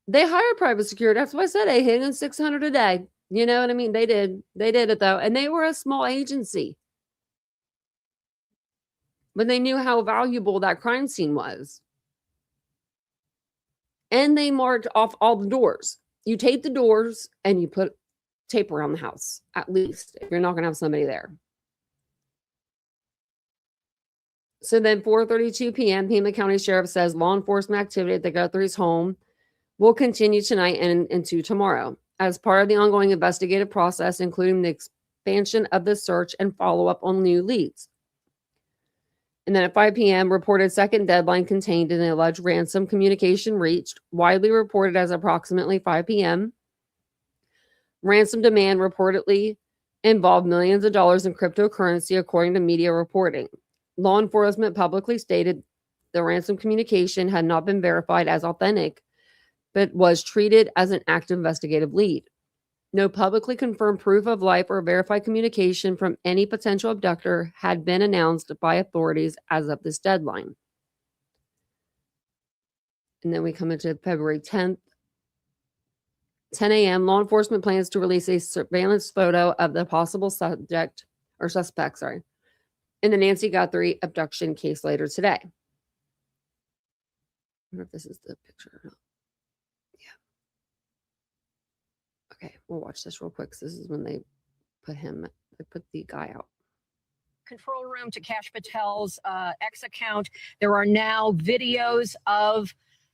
Speaker 2: They hire private security. That's why I said $800-600 a day. You know what I mean? They did it though. And they were a small agency. But they knew how valuable that crime scene was. And they marked off all the doors. You tape the doors and you put tape around the house, at least, if you're not going to have somebody there. So then 4:32 p.m., Pima County Sheriff says law enforcement activity at the Guthrie's home will continue tonight and into tomorrow as part of the ongoing investigative process, including the expansion of the search and follow-up on new leads. And then at 5 p.m., reported second deadline contained in an alleged ransom communication reached, widely reported as approximately 5 p.m. Ransom demand reportedly involved millions of dollars in cryptocurrency, according to media reporting. Law enforcement publicly stated the ransom communication had not been verified as authentic, but was treated as an active investigative lead. No publicly confirmed proof of life or verified communication from any potential abductor had been announced by authorities as of this deadline. And then we come into February 10th. 10 a.m., law enforcement plans to release a surveillance photo of the possible suspect, in the Nancy Guthrie abduction case later today. I wonder if this is the picture or not. Okay, we'll watch this real quick. This is when they put the guy out.
Speaker 7: Control room to Cash Patel's X account. There are now videos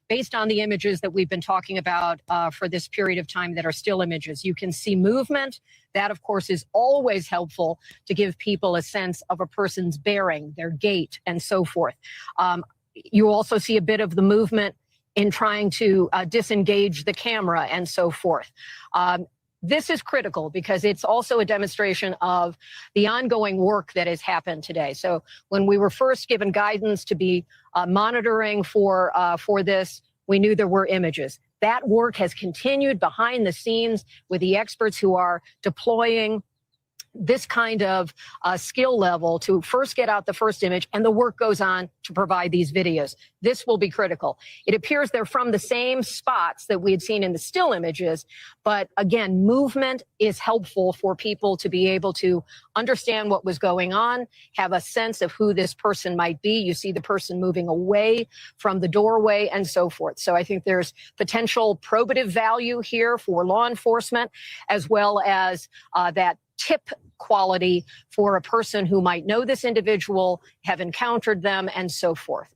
Speaker 7: based on the images that we've been talking about for this period of time that are still images. You can see movement. That, of course, is always helpful to give people a sense of a person's bearing, their gait, and so forth. You also see a bit of the movement in trying to disengage the camera and so forth. This is critical because it's also a demonstration of the ongoing work that has happened today. So when we were first given guidance to be monitoring for this, we knew there were images. That work has continued behind the scenes with the experts who are deploying this kind of skill level to first get out the first image, and the work goes on to provide these videos. This will be critical. It appears they're from the same spots that we had seen in the still images, but again, movement is helpful for people to be able to understand what was going on, have a sense of who this person might be. You see the person moving away from the doorway and so forth. So I think there's potential probative value here for law enforcement, as well as that tip quality for a person who might know this individual, have encountered them, and so forth.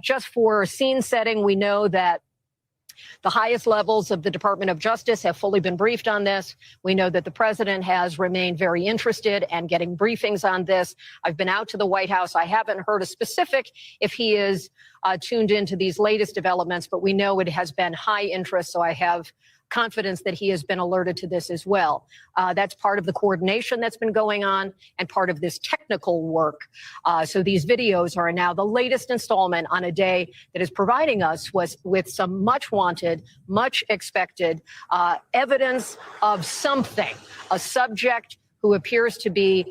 Speaker 7: Just for scene setting, we know that the highest levels of the Department of Justice have fully been briefed on this. We know that the president has remained very interested and getting briefings on this. I've been out to the White House. I haven't heard a specific if he is tuned into these latest developments, but we know it has been high interest, so I have confidence that he has been alerted to this as well. That's part of the coordination that's been going on and part of this technical work. So these videos are now the latest installment on a day that is providing us with some much wanted, much expected evidence of something, a subject who appears to be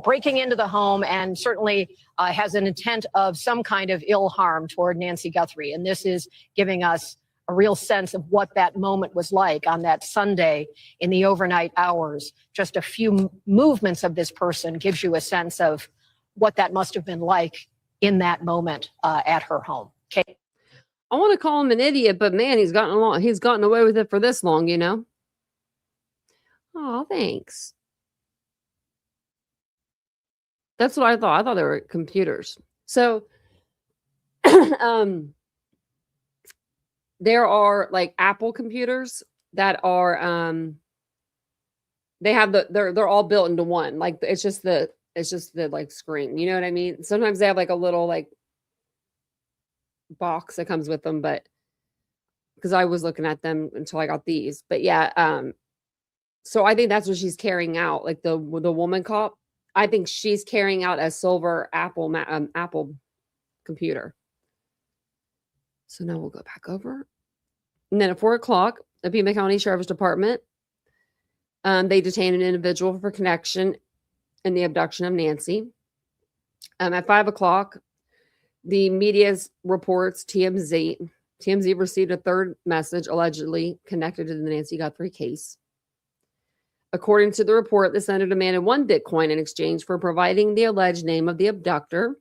Speaker 7: breaking into the home and certainly has an intent of some kind of ill harm toward Nancy Guthrie. And this is giving us a real sense of what that moment was like on that Sunday in the overnight hours. Just a few movements of this person gives you a sense of what that must have been like in that moment at her home. Okay.
Speaker 2: I want to call him an idiot, but man, he's gotten away with it for this long, you know? Oh, thanks. That's what I thought. I thought they were computers. So, there are like Apple computers that are they have they're all built into one. Like it's just the like screen. You know what I mean? Sometimes they have like a little like box that comes with them, but because I was looking at them until I got these. But yeah, so I think that's what she's carrying out. Like the woman cop, I think she's carrying out a silver Apple Apple computer. So now we'll go back over. And then at 4 o'clock, the Pima County Sheriff's Department, they detained an individual for connection in the abduction of Nancy. At 5 o'clock, the media reports TMZ received a third message allegedly connected to the Nancy Guthrie case. According to the report, the sender demanded 1 Bitcoin in exchange for providing the alleged name of the abductor.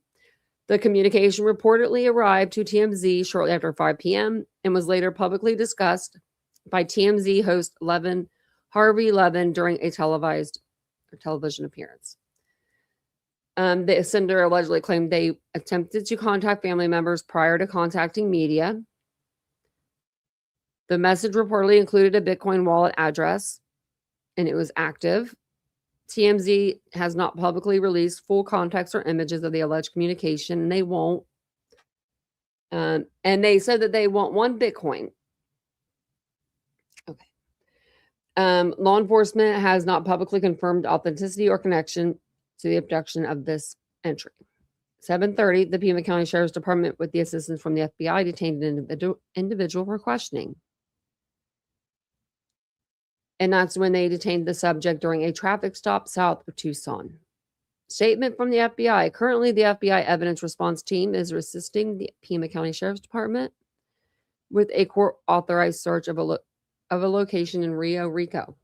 Speaker 2: The communication reportedly arrived to TMZ shortly after 5 p.m. and was later publicly discussed by TMZ host Harvey Levin during a television appearance. The sender allegedly claimed they attempted to contact family members prior to contacting media. The message reportedly included a Bitcoin wallet address, and it was active. TMZ has not publicly released full context or images of the alleged communication, and they won't. And they said that they want 1 Bitcoin. Okay. Law enforcement has not publicly confirmed authenticity or connection to the abduction of this entry. 7:30, the Pima County Sheriff's Department, with the assistance from the FBI, detained an individual for questioning. And that's when they detained the subject during a traffic stop south of Tucson. Statement from the FBI. Currently, the FBI evidence response team is assisting the Pima County Sheriff's Department with a court-authorized search of a location in Rio Rico.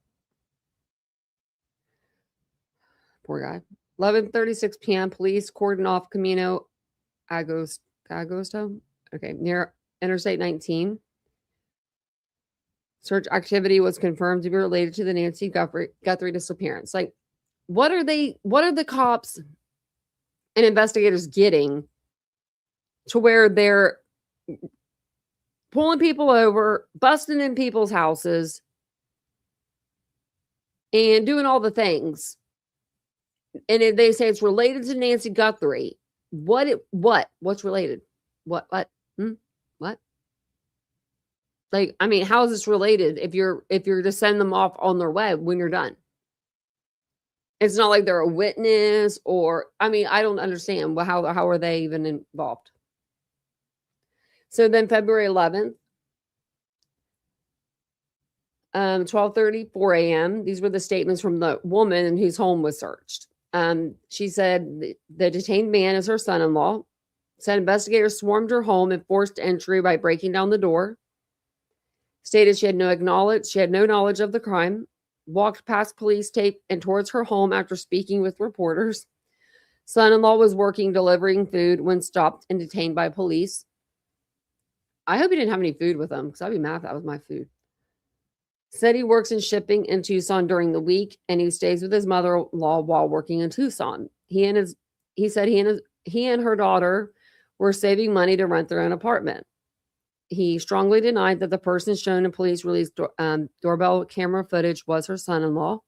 Speaker 2: Poor guy. 11:36 p.m. Police cordon off Camino Agosto. Okay, near Interstate 19. Search activity was confirmed to be related to the Nancy Guthrie disappearance. Like, what are the cops and investigators getting to where they're pulling people over, busting in people's houses, and doing all the things? And if they say it's related to Nancy Guthrie, what's related? What? Like, I mean, how is this related if you're to send them off on their way when you're done? It's not like they're a witness or, I mean, I don't understand. Well, how are they even involved? So then February 11th, 12:30, 4 a.m. These were the statements from the woman whose home was searched. She said the detained man is her son-in-law. Said investigators swarmed her home and forced entry by breaking down the door. Stated she had no knowledge of the crime. Walked past police tape and towards her home after speaking with reporters. Son-in-law was working delivering food when stopped and detained by police. I hope he didn't have any food with him because I'd be mad if that was my food. Said he works in shipping in Tucson during the week and he stays with his mother-in-law while working in Tucson. He said he and her daughter were saving money to rent their own apartment. He strongly denied that the person shown in police released doorbell camera footage was her son-in-law.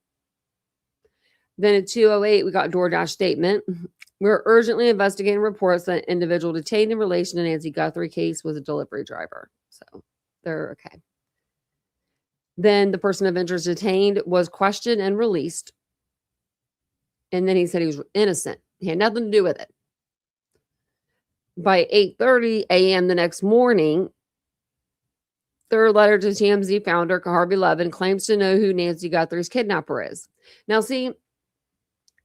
Speaker 2: Then at 2:08, we got DoorDash statement. We're urgently investigating reports that an individual detained in relation to Nancy Guthrie case was a delivery driver. So they're okay. Then the person of interest detained was questioned and released. And then he said he was innocent. He had nothing to do with it. By 8:30 a.m. the next morning, third letter to TMZ founder Harvey Levin claims to know who Nancy Guthrie's kidnapper is. Now, see,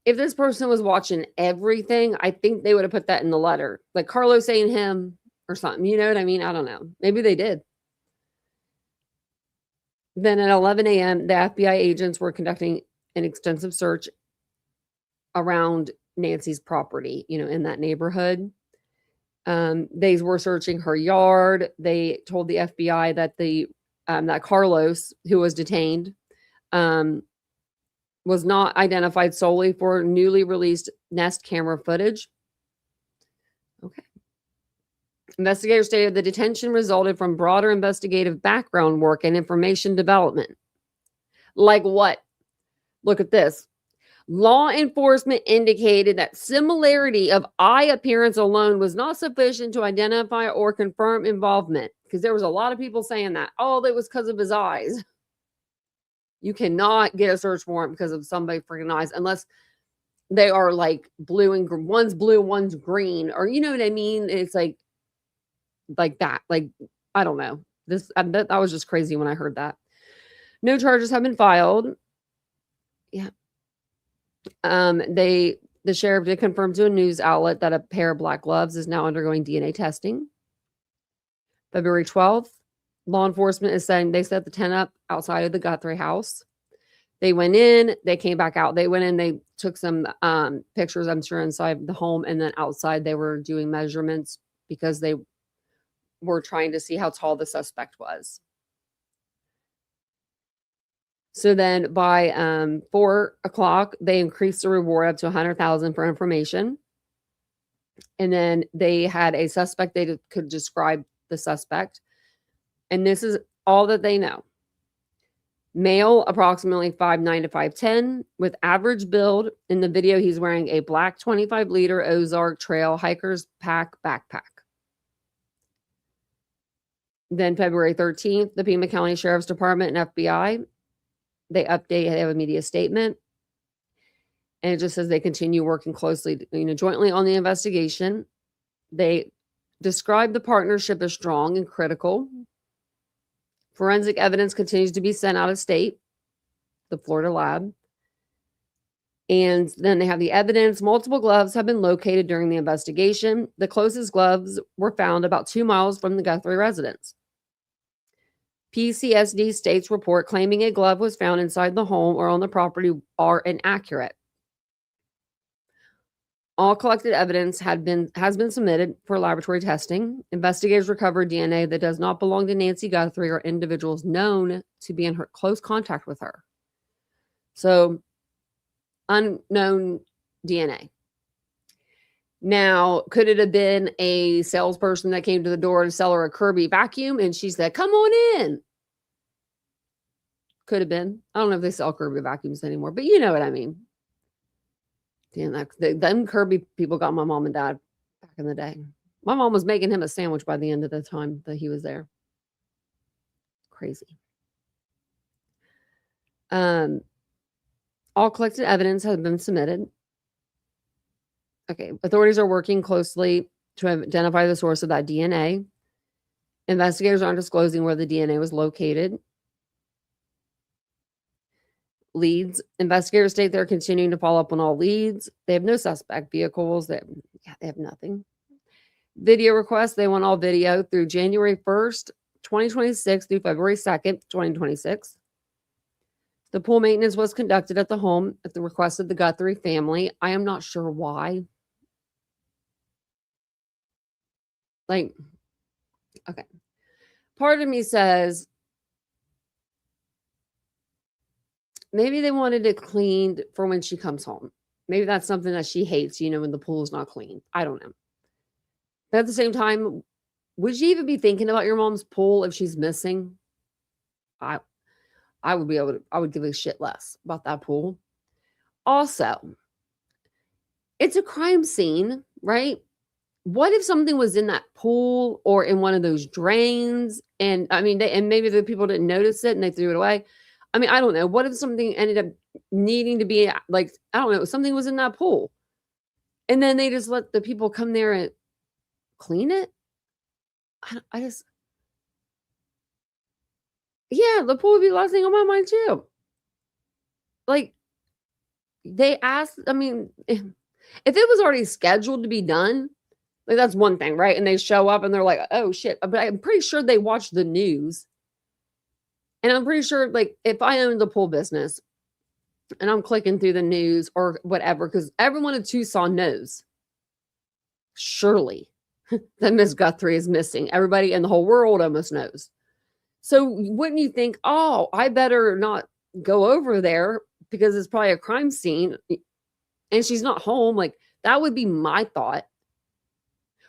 Speaker 2: if this person was watching everything, I think they would have put that in the letter. Like Carlos saying him or something. You know what I mean? I don't know. Maybe they did. Then at 11 a.m., the FBI agents were conducting an extensive search around Nancy's property, in that neighborhood. They were searching her yard. They told the FBI that that Carlos, who was detained, was not identified solely for newly released Nest camera footage. Okay. Investigators stated the detention resulted from broader investigative background work and information development. Like what? Look at this. Law enforcement indicated that similarity of eye appearance alone was not sufficient to identify or confirm involvement. Because there was a lot of people saying that. Oh, that was because of his eyes. You cannot get a search warrant because of somebody freaking eyes unless they are like blue and green. One's blue, one's green. Or you know what I mean? It's like that. Like, I don't know. That was just crazy when I heard that. No charges have been filed. Yeah. The sheriff did confirm to a news outlet that a pair of black gloves is now undergoing DNA testing. February 12th, law enforcement is saying they set the tent up outside of the Guthrie house. They went in, they came back out. They went in, they took some pictures, I'm sure, inside the home, and then outside they were doing measurements because they were trying to see how tall the suspect was. So then by 4 o'clock, they increased the reward up to $100,000 for information. And then they had a suspect. They could describe the suspect. And this is all that they know. Male, approximately 5'9" to 5'10", with average build. In the video, he's wearing a black 25-liter Ozark Trail Hiker's Pack backpack. Then February 13th, the Pima County Sheriff's Department and FBI, they have a media statement. And it just says they continue working closely, jointly on the investigation. They describe the partnership as strong and critical. Forensic evidence continues to be sent out of state, the Florida lab. And then they have the evidence. Multiple gloves have been located during the investigation. The closest gloves were found about 2 miles from the Guthrie residence. PCSD states report claiming a glove was found inside the home or on the property are inaccurate. All collected evidence has been submitted for laboratory testing. Investigators recovered DNA that does not belong to Nancy Guthrie or individuals known to be in her close contact with her. So, unknown DNA. Now, could it have been a salesperson that came to the door to sell her a Kirby vacuum and she said, "Come on in"? Could have been. I don't know if they sell Kirby vacuums anymore, but you know what I mean. Damn, them Kirby people got my mom and dad back in the day. My mom was making him a sandwich by the end of the time that he was there. Crazy. All collected evidence has been submitted. Okay, authorities are working closely to identify the source of that DNA. Investigators aren't disclosing where the DNA was located. Leads. Investigators state they're continuing to follow up on all leads. They have no suspect vehicles. They have nothing. Video requests. They want all video through January 1st, 2026 through February 2nd, 2026. The pool maintenance was conducted at the home at the request of the Guthrie family. I am not sure why. Like, okay. Part of me says maybe they wanted it cleaned for when she comes home. Maybe that's something that she hates, when the pool is not clean. I don't know. But at the same time, would you even be thinking about your mom's pool if she's missing? I would give a shit less about that pool. Also, it's a crime scene, right? What if something was in that pool or in one of those drains? And I mean, and maybe the people didn't notice it and they threw it away. I mean, I don't know. What if something ended up needing to be like, I don't know, something was in that pool. And then they just let the people come there and clean it? Yeah, the pool would be the last thing on my mind too. Like, they asked, I mean, if it was already scheduled to be done, like that's one thing, right? And they show up and they're like, oh shit. But I'm pretty sure they watch the news. And I'm pretty sure, like, if I owned the pool business and I'm clicking through the news or whatever, because everyone in Tucson knows, surely, that Miss Guthrie is missing. Everybody in the whole world almost knows. So wouldn't you think, oh, I better not go over there because it's probably a crime scene and she's not home? Like, that would be my thought.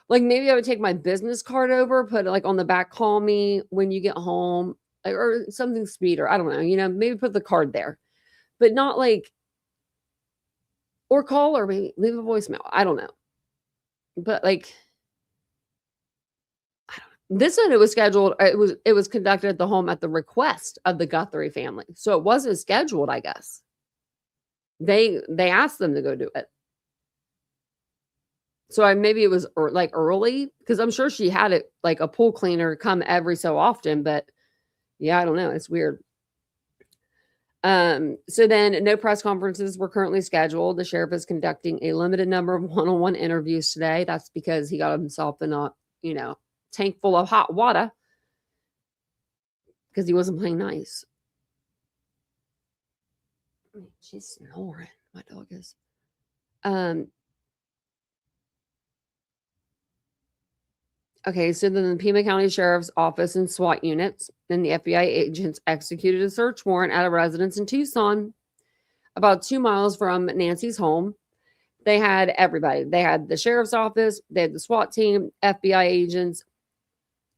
Speaker 2: Like, maybe I would take my business card over, put it like on the back, call me when you get home, or something speeder. I don't know, maybe put the card there, but not like, or call or maybe leave a voicemail. I don't know. But like, this one, it was scheduled. It was conducted at the home at the request of the Guthrie family. So it wasn't scheduled, I guess. They asked them to go do it. So maybe it was like early, because I'm sure she had it like a pool cleaner come every so often. But yeah, I don't know. It's weird. So then no press conferences were currently scheduled. The sheriff is conducting a limited number of one-on-one interviews today. That's because he got himself in a, tank full of hot water because he wasn't playing nice. She's snoring. My dog is. Okay, so then the Pima County Sheriff's Office and SWAT units and the FBI agents executed a search warrant at a residence in Tucson, about 2 miles from Nancy's home. They had everybody. They had the sheriff's office, they had the SWAT team, FBI agents,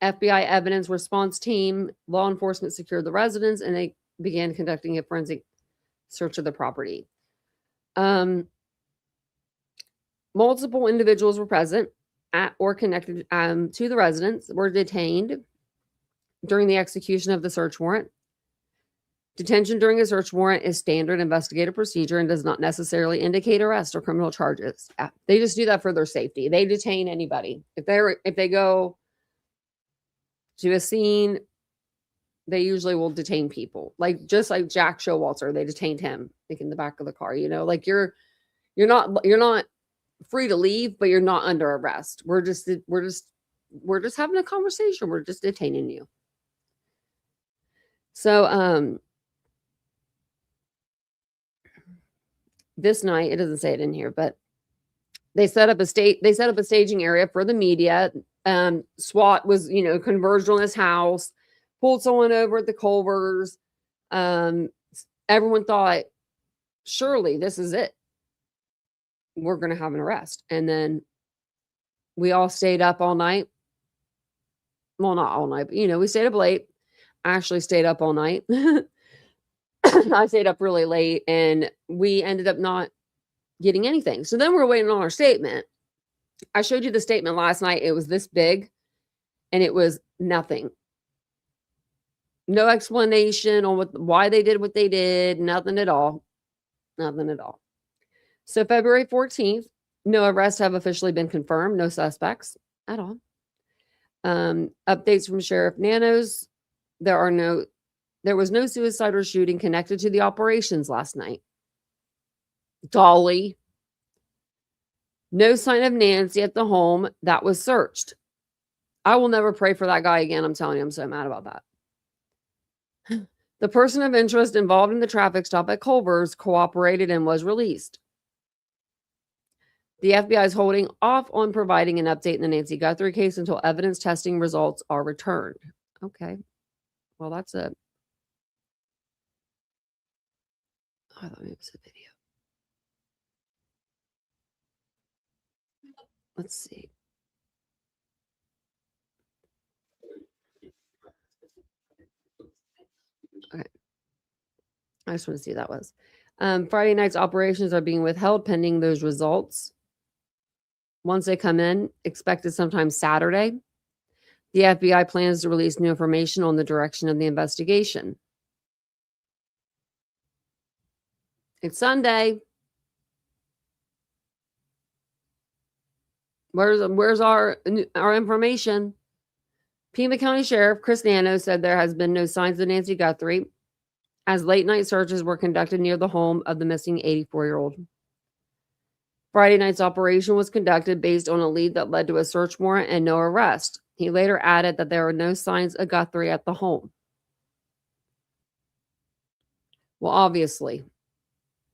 Speaker 2: FBI evidence response team, law enforcement secured the residence, and they began conducting a forensic search of the property. Multiple individuals were present at or connected to the residence, were detained during the execution of the search warrant. Detention during a search warrant is standard investigative procedure and does not necessarily indicate arrest or criminal charges. They just do that for their safety. They detain anybody. If they go to a scene, they usually will detain people. Like, just like Jack Showalter, they detained him, like in the back of the car. Like you're not free to leave, but you're not under arrest. We're just having a conversation. We're just detaining you. So this night, it doesn't say it in here, but they set up a staging area for the media. SWAT was, converged on this house, pulled someone over at the Culvers. Everyone thought, surely this is it. We're going to have an arrest. And then we all stayed up all night. Well, not all night, but, we stayed up late. I actually stayed up all night. I stayed up really late and we ended up not getting anything. So then we're waiting on our statement. I showed you the statement last night. It was this big and it was nothing. No explanation on why they did what they did. Nothing at all. Nothing at all. So February 14th, no arrests have officially been confirmed. No suspects at all. Updates from Sheriff Nanos. There was no suicide or shooting connected to the operations last night. Dolly. No sign of Nancy at the home that was searched. I will never pray for that guy again. I'm telling you, I'm so mad about that. The person of interest involved in the traffic stop at Culver's cooperated and was released. The FBI is holding off on providing an update in the Nancy Guthrie case until evidence testing results are returned. Okay. Well, that's it. I thought maybe it was a video. Let's see. Okay. I just want to see who that was. Friday night's operations are being withheld pending those results. Once they come in, expected sometime Saturday. The FBI plans to release new information on the direction of the investigation. It's Sunday. Where's our information? Pima County Sheriff Chris Nano said there has been no signs of Nancy Guthrie as late night searches were conducted near the home of the missing 84-year-old. Friday night's operation was conducted based on a lead that led to a search warrant and no arrest. He later added that there were no signs of Guthrie at the home. Well, obviously,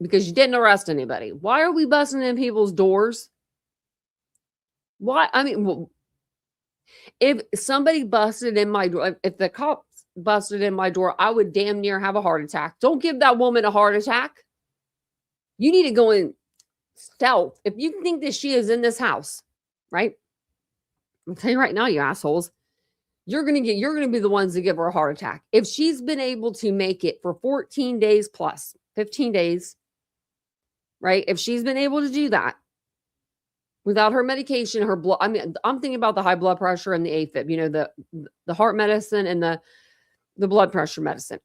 Speaker 2: because you didn't arrest anybody. Why are we busting in people's doors? Why? I mean, well, if somebody busted in my door, if the cops busted in my door, I would damn near have a heart attack. Don't give that woman a heart attack. You need to go in stealth. If you think that she is in this house, right? I'll tell you right now, you assholes, you're gonna be the ones that give her a heart attack. If she's been able to make it for 14 days plus, 15 days, right? If she's been able to do that without her medication, her blood, I mean, I'm thinking about the high blood pressure and the AFib, you know, the heart medicine and the blood pressure medicine.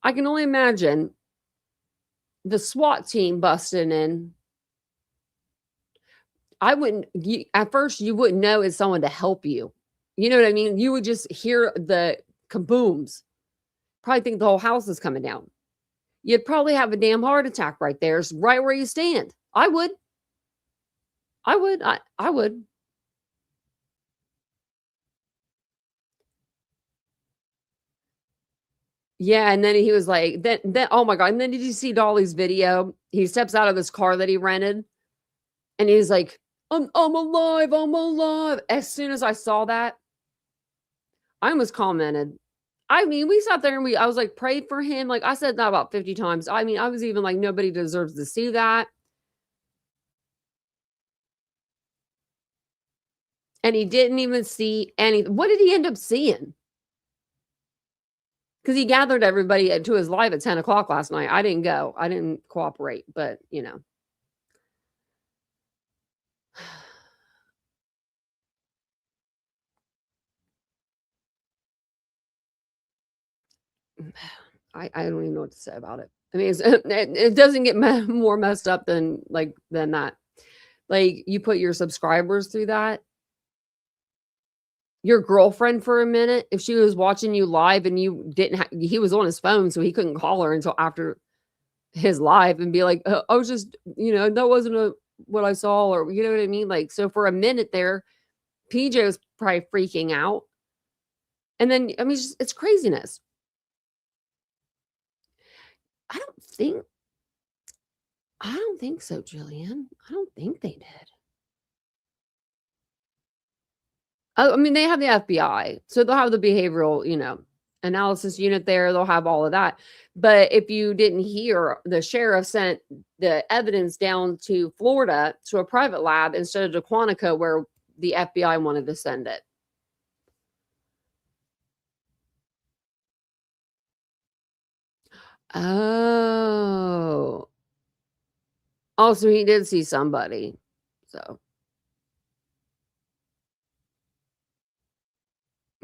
Speaker 2: I can only imagine the SWAT team busting in. At first you wouldn't know it's someone to help you. You know what I mean? You would just hear the kabooms. Probably think the whole house is coming down. You'd probably have a damn heart attack right there. It's right where you stand. I would. Yeah, and then he was like, then oh my God. And then did you see Dolly's video? He steps out of this car that he rented and he's like, I'm alive, I'm alive. As soon as I saw that, I almost commented. I mean, we sat there and I was like, prayed for him. Like I said that about 50 times. I mean, I was even like, nobody deserves to see that. And he didn't even see anything. What did he end up seeing? Because he gathered everybody to his live at 10 o'clock last night. I didn't go. I didn't cooperate, but you know. I don't even know what to say about it. I mean, it doesn't get more messed up than that. Like you put your subscribers through that. Your girlfriend for a minute, if she was watching you live and you didn't, he was on his phone, so he couldn't call her until after his live and be like, I was just, you know, that wasn't what I saw, or you know what I mean? Like, so for a minute there, PJ was probably freaking out. And then, I mean, it's craziness. I don't think so, Jillian. I don't think they did. I mean, they have the FBI, so they'll have the behavioral, you know, analysis unit there. They'll have all of that. But if you didn't hear, the sheriff sent the evidence down to Florida to a private lab instead of to Quantico, where the FBI wanted to send it. Oh. Also, he did see somebody. So.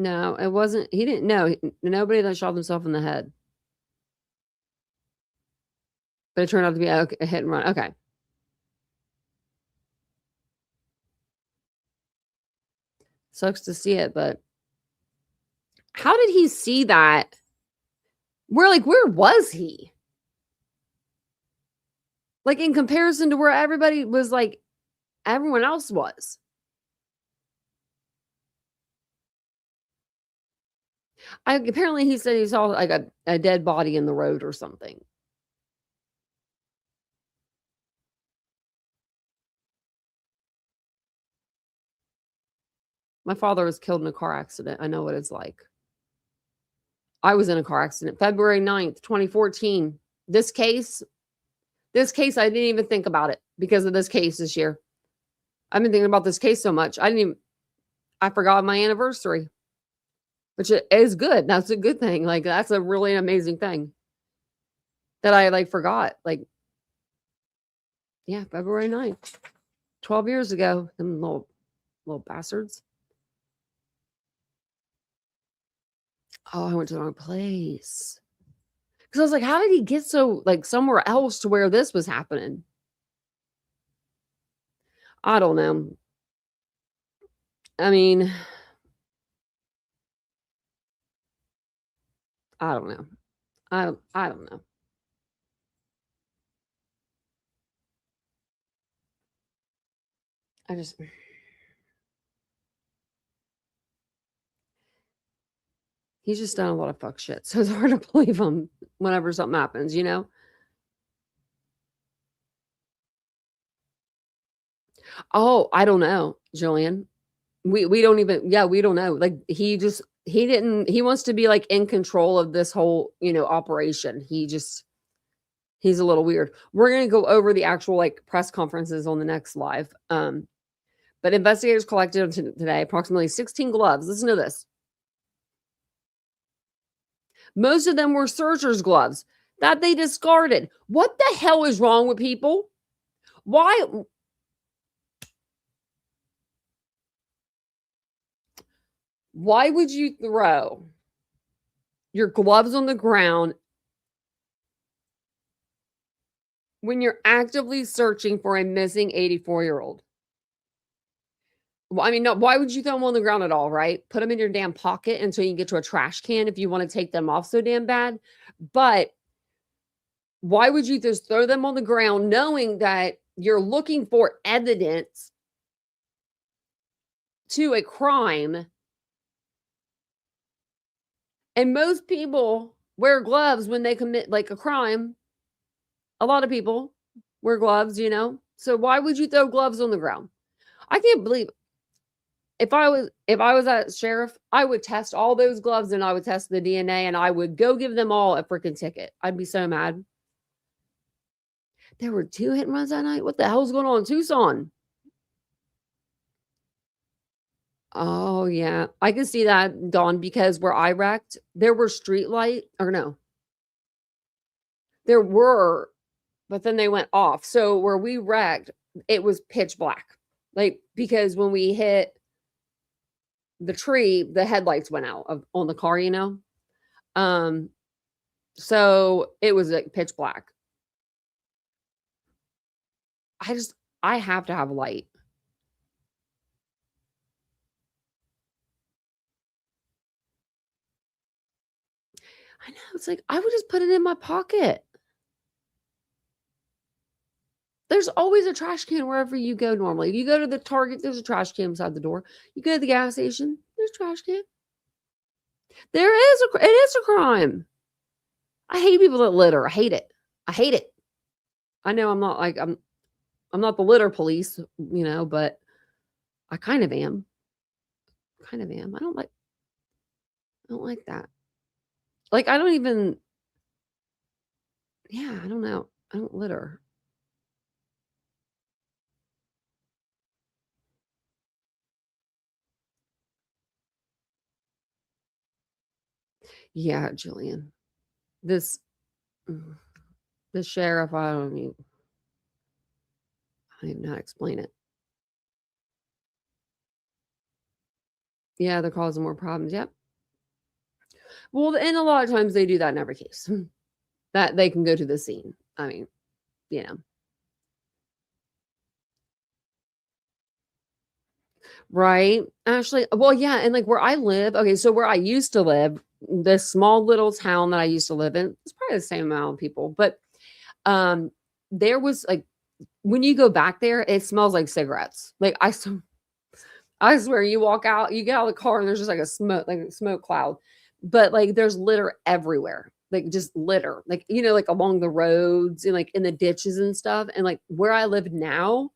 Speaker 2: No, it wasn't. He didn't know. Nobody that shot himself in the head. But it turned out to be a hit and run. Okay. Sucks to see it, but how did he see that? Where was he? Like, in comparison to where everybody was, like, everyone else was. Apparently he said he saw, like, a dead body in the road or something. My father was killed in a car accident. I know what it's like. I was in a car accident February 9th, 2014. This case, I didn't even think about it because of this case this year. I've been thinking about this case so much. I forgot my anniversary, which is good. That's a good thing. Like, that's a really amazing thing that I, like, forgot. Like, yeah, February 9th, 12 years ago. Them little bastards. Oh, I went to the wrong place. Because I was like, how did he get so, like, somewhere else to where this was happening? I don't know. I mean, I don't know. I don't know. He's just done a lot of fuck shit. So it's hard to believe him whenever something happens, you know? Oh, I don't know, Jillian. We don't even, we don't know. Like, he wants to be, like, in control of this whole, operation. He's a little weird. We're going to go over the actual, like, press conferences on the next live. But investigators collected today approximately 16 gloves. Listen to this. Most of them were searchers' gloves that they discarded. What the hell is wrong with people? Why would you throw your gloves on the ground when you're actively searching for a missing 84-year-old? Well, I mean, no, why would you throw them on the ground at all, right? Put them in your damn pocket until you can get to a trash can if you want to take them off so damn bad. But why would you just throw them on the ground knowing that you're looking for evidence to a crime? And most people wear gloves when they commit, like, a crime. A lot of people wear gloves, So why would you throw gloves on the ground? I can't believe if I was that sheriff, I would test all those gloves and I would test the DNA and I would go give them all a freaking ticket. I'd be so mad. There were 2 hit and runs that night. What the hell's going on in Tucson? Oh, yeah. I can see that, Dawn, because where I wrecked, there were street light, or no. There were, but then they went off. So where we wrecked, it was pitch black. Like, because when we hit the tree, the headlights went out on the car, So it was, like, pitch black. I have to have a light. I know. It's like, I would just put it in my pocket. There's always a trash can wherever you go normally. If you go to the Target, there's a trash can beside the door. You go to the gas station, there's a trash can. It is a crime. I hate people that litter. I hate it. I know I'm not not the litter police, but I kind of am. I don't like that. Like, I don't even, I don't know. I don't litter. Yeah, Jillian. The sheriff, I don't even know how to explain it. Yeah, they're causing more problems. Yep. Well, and a lot of times they do that in every case. That they can go to the scene. I mean, you know. Right. Actually, well, yeah, and like where I live, okay, so where I used to live, this small little town that I used to live in, it's probably the same amount of people, but there was like when you go back there, it smells like cigarettes. Like I swear you walk out, you get out of the car and there's just like a smoke cloud. But like there's litter everywhere. Like just litter. Like, you know, like along the roads and like in the ditches and stuff. And like where I live now,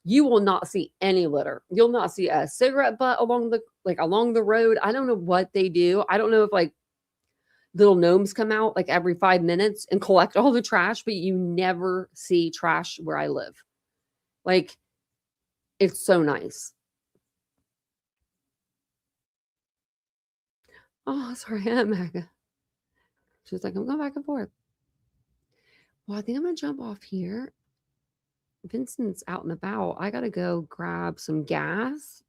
Speaker 2: you will not see any litter. You'll not see a cigarette butt along the road. I don't know what they do. I don't know if like little gnomes come out like every 5 minutes and collect all the trash, but you never see trash where I live. Like it's so nice. Oh, sorry, Magga. She's like, I'm going back and forth. Well, I think I'm going to jump off here. Vincent's out and about. I got to go grab some gas.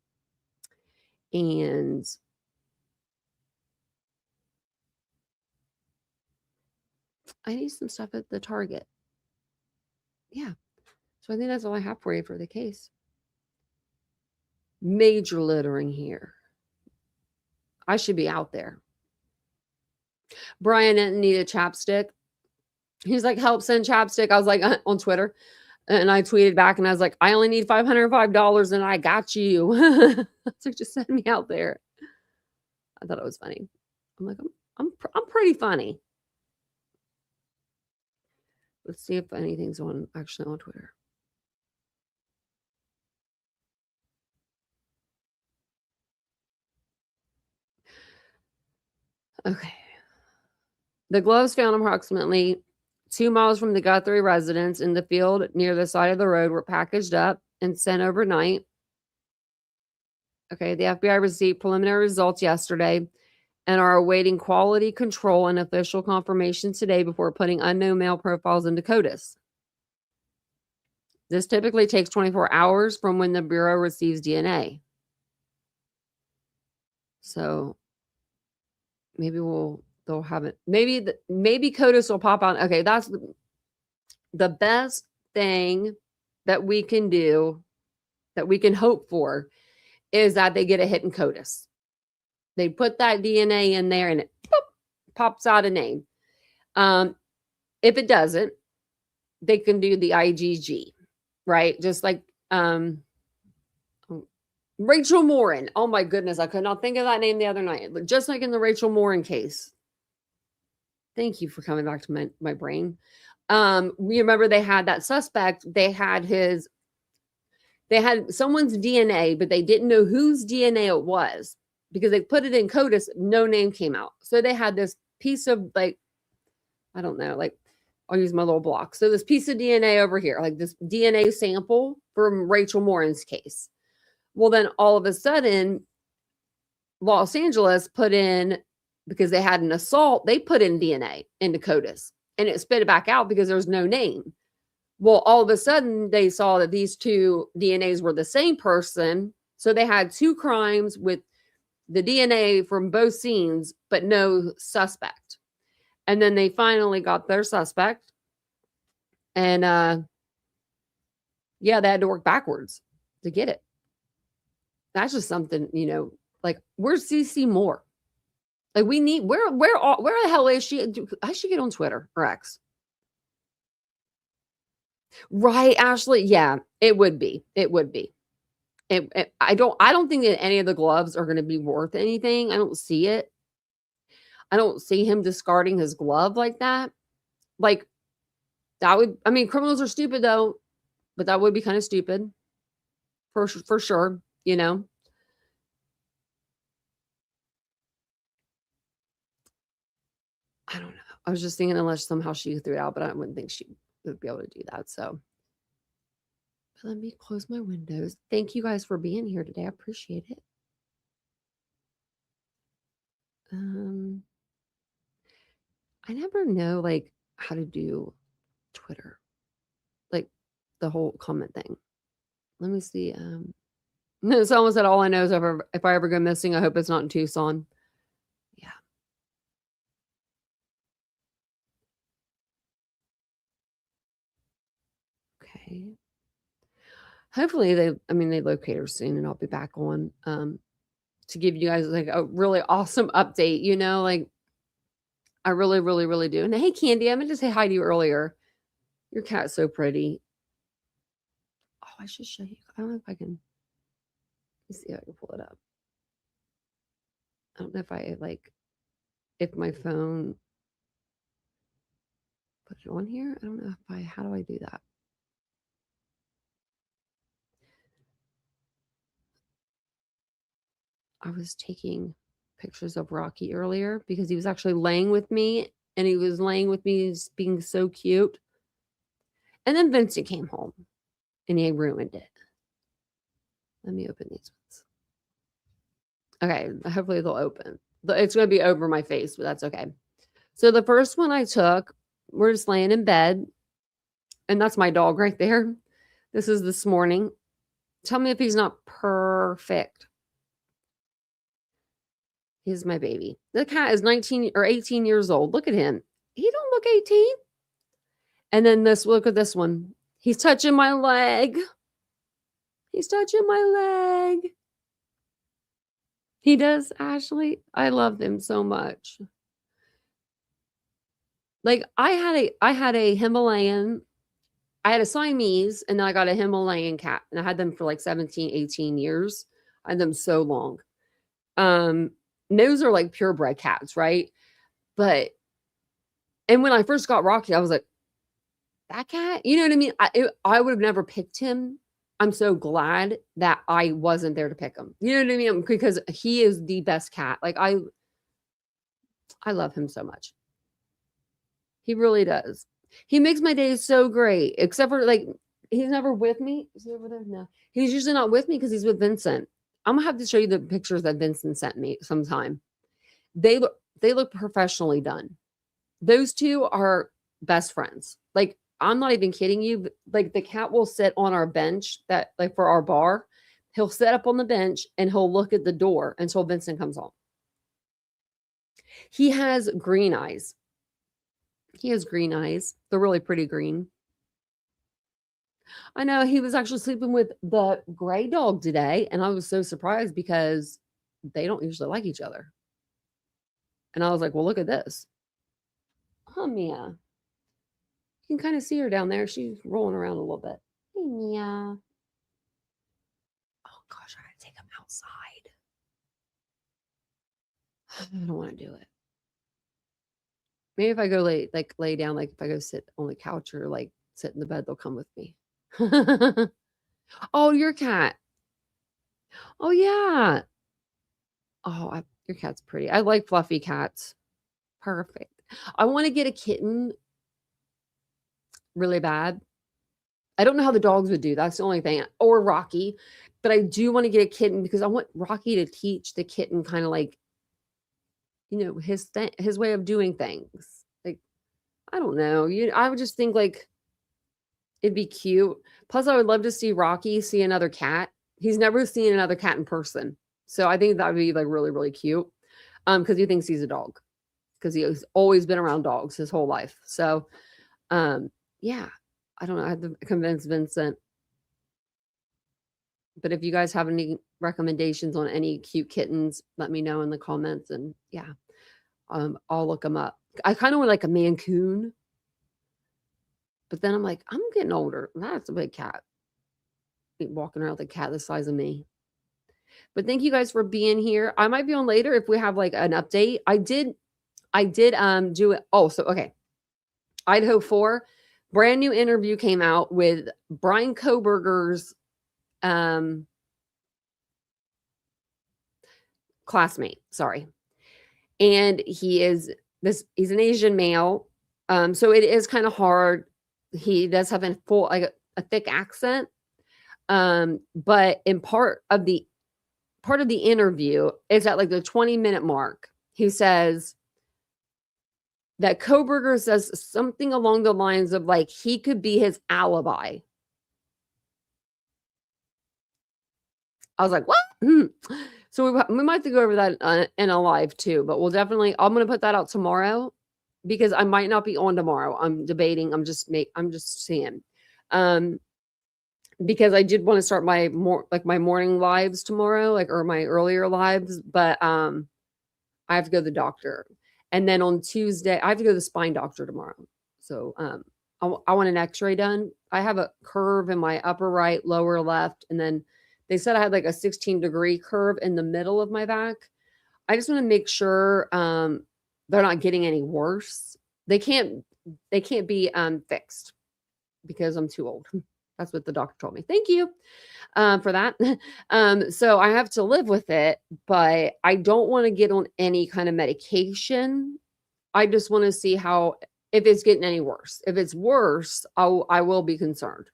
Speaker 2: And I need some stuff at the Target. Yeah. So I think that's all I have for you for the case. Major littering here. I should be out there. Brian didn't need a chapstick. He's like, help send chapstick. I was like, on Twitter. And I tweeted back and I was like, I only need $505 and I got you. So just send me out there. I thought it was funny. I'm like, I'm pretty funny. Let's see if anything's actually on Twitter. Okay. The gloves found approximately 2 miles from the Guthrie residence in the field near the side of the road were packaged up and sent overnight. Okay, the FBI received preliminary results yesterday and are awaiting quality control and official confirmation today before putting unknown male profiles into CODIS. This typically takes 24 hours from when the Bureau receives DNA. So maybe they'll have it. Maybe CODIS will pop out. Okay, that's the best thing that we can do, that we can hope for, is that they get a hit in CODIS. They put that DNA in there and it pops out a name. If it doesn't, they can do the IgG, right? Just like Rachel Morin. Oh my goodness, I could not think of that name the other night. Just like in the Rachel Morin case. Thank you for coming back to my brain. We remember they had that suspect. They had someone's DNA, but they didn't know whose DNA it was because they put it in CODIS. No name came out. So they had this piece of I don't know, I'll use my little block. So this piece of DNA over here, like this DNA sample from Rachel Morin's case. Well, then all of a sudden, Los Angeles put in, because they had an assault, they put in DNA into CODIS and it spit it back out because there's no name. Well, all of a sudden they saw that these two DNAs were the same person. So they had two crimes with the DNA from both scenes, but no suspect. And then they finally got their suspect. And they had to work backwards to get it. That's just something, where's CC Moore? Like we need, where the hell is she? I should get on Twitter or X. Right, Ashley. Yeah, it would be. I don't think that any of the gloves are going to be worth anything. I don't see it. I don't see him discarding his glove like that. Like that would, criminals are stupid though, but that would be kind of stupid for sure, I don't know. I was just thinking unless somehow she threw it out, but I wouldn't think she would be able to do that. So let me close my windows. Thank you guys for being here today. I appreciate it. I never know how to do Twitter, like the whole comment thing. Let me see. No, someone said all I know is if I ever go missing, I hope it's not in Tucson. Yeah. Okay. Hopefully they locate her soon and I'll be back on to give you guys like a really awesome update, like I really, really, really do. And hey, Candy, I meant to say hi to you earlier. Your cat's so pretty. Oh, I should show you. I don't know if I can. Let's see if I can pull it up. I don't know if my phone put it on here. I don't know how do I do that? I was taking pictures of Rocky earlier because he was actually laying with me and he was laying with me being so cute. And then Vincent came home and he ruined it. Let me open these ones. Okay, hopefully they'll open. It's going to be over my face, but that's okay. So the first one I took, we're just laying in bed. And that's my dog right there. This is this morning. Tell me if he's not perfect. He's my baby. The cat is 19 or 18 years old. Look at him. He don't look 18. And then look at this one. He's touching my leg. He's touching my leg. He does, Ashley. I love him so much. Like I had a Himalayan, I had a Siamese, and then I got a Himalayan cat. And I had them for like 17, 18 years. I had them so long. Those are like purebred cats, right? And when I first got Rocky, I was like, that cat? You know what I mean? I would have never picked him. I'm so glad that I wasn't there to pick him. You know what I mean? Because he is the best cat. Like I love him so much. He really does. He makes my days so great, except for like, he's never with me. Is he over there? No. He's usually not with me because he's with Vincent. I'm gonna have to show you the pictures that Vincent sent me sometime. They look professionally done. Those two are best friends. Like, I'm not even kidding you. Like, the cat will sit on our bench that, like, for our bar. He'll sit up on the bench and he'll look at the door until Vincent comes home. He has green eyes. They're really pretty green. I know he was actually sleeping with the gray dog today, and I was so surprised because they don't usually like each other. And I was like, well, look at this. Huh, Mia. You can kind of see her down there. She's rolling around a little bit. Hey, Mia. Oh, gosh, I gotta take him outside. I don't want to do it. Maybe if I go lay down, like if I go sit on the couch or like sit in the bed, they'll come with me. Oh, your cat. Oh, yeah. Oh, your cat's pretty. I like fluffy cats. Perfect. I want to get a kitten really bad. I don't know how the dogs would do. That's the only thing. Or Rocky. But I do want to get a kitten because I want Rocky to teach the kitten kind of like, his way of doing things. Like, I don't know. I would just think like it'd be cute. Plus, I would love to see Rocky see another cat. He's never seen another cat in person. So I think that would be like really, really cute. Because he thinks he's a dog. Because he's always been around dogs his whole life. So yeah. I don't know. I had to convince Vincent. But if you guys have any recommendations on any cute kittens, let me know in the comments. And yeah, I'll look them up. I kind of want like a Mancoon. But then I'm like, I'm getting older. That's a big cat. Walking around with a cat the size of me. But thank you guys for being here. I might be on later if we have like an update. I did do it. Oh, so okay. Idaho 4, brand new interview came out with Brian Koberger's classmate. Sorry. And he's an Asian male. So it is kind of hard. He does have a thick accent. But in part of the interview is at like the 20-minute mark. He says that Koberger says something along the lines of like he could be his alibi. I was like, what? So we might have to go over that in a live too, but we'll definitely, I'm going to put that out tomorrow because I might not be on tomorrow. I'm debating. I'm just seeing. Because I did want to start my morning lives tomorrow, or my earlier lives, but I have to go to the doctor. And then on Tuesday, I have to go to the spine doctor tomorrow. So I want an x-ray done. I have a curve in my upper right, lower left, and then they said I had like a 16-degree curve in the middle of my back. I just want to make sure they're not getting any worse. They can't be fixed because I'm too old. That's what the doctor told me. Thank you for that. So I have to live with it, but I don't want to get on any kind of medication. I just want to see if it's getting any worse. If it's worse, I will be concerned.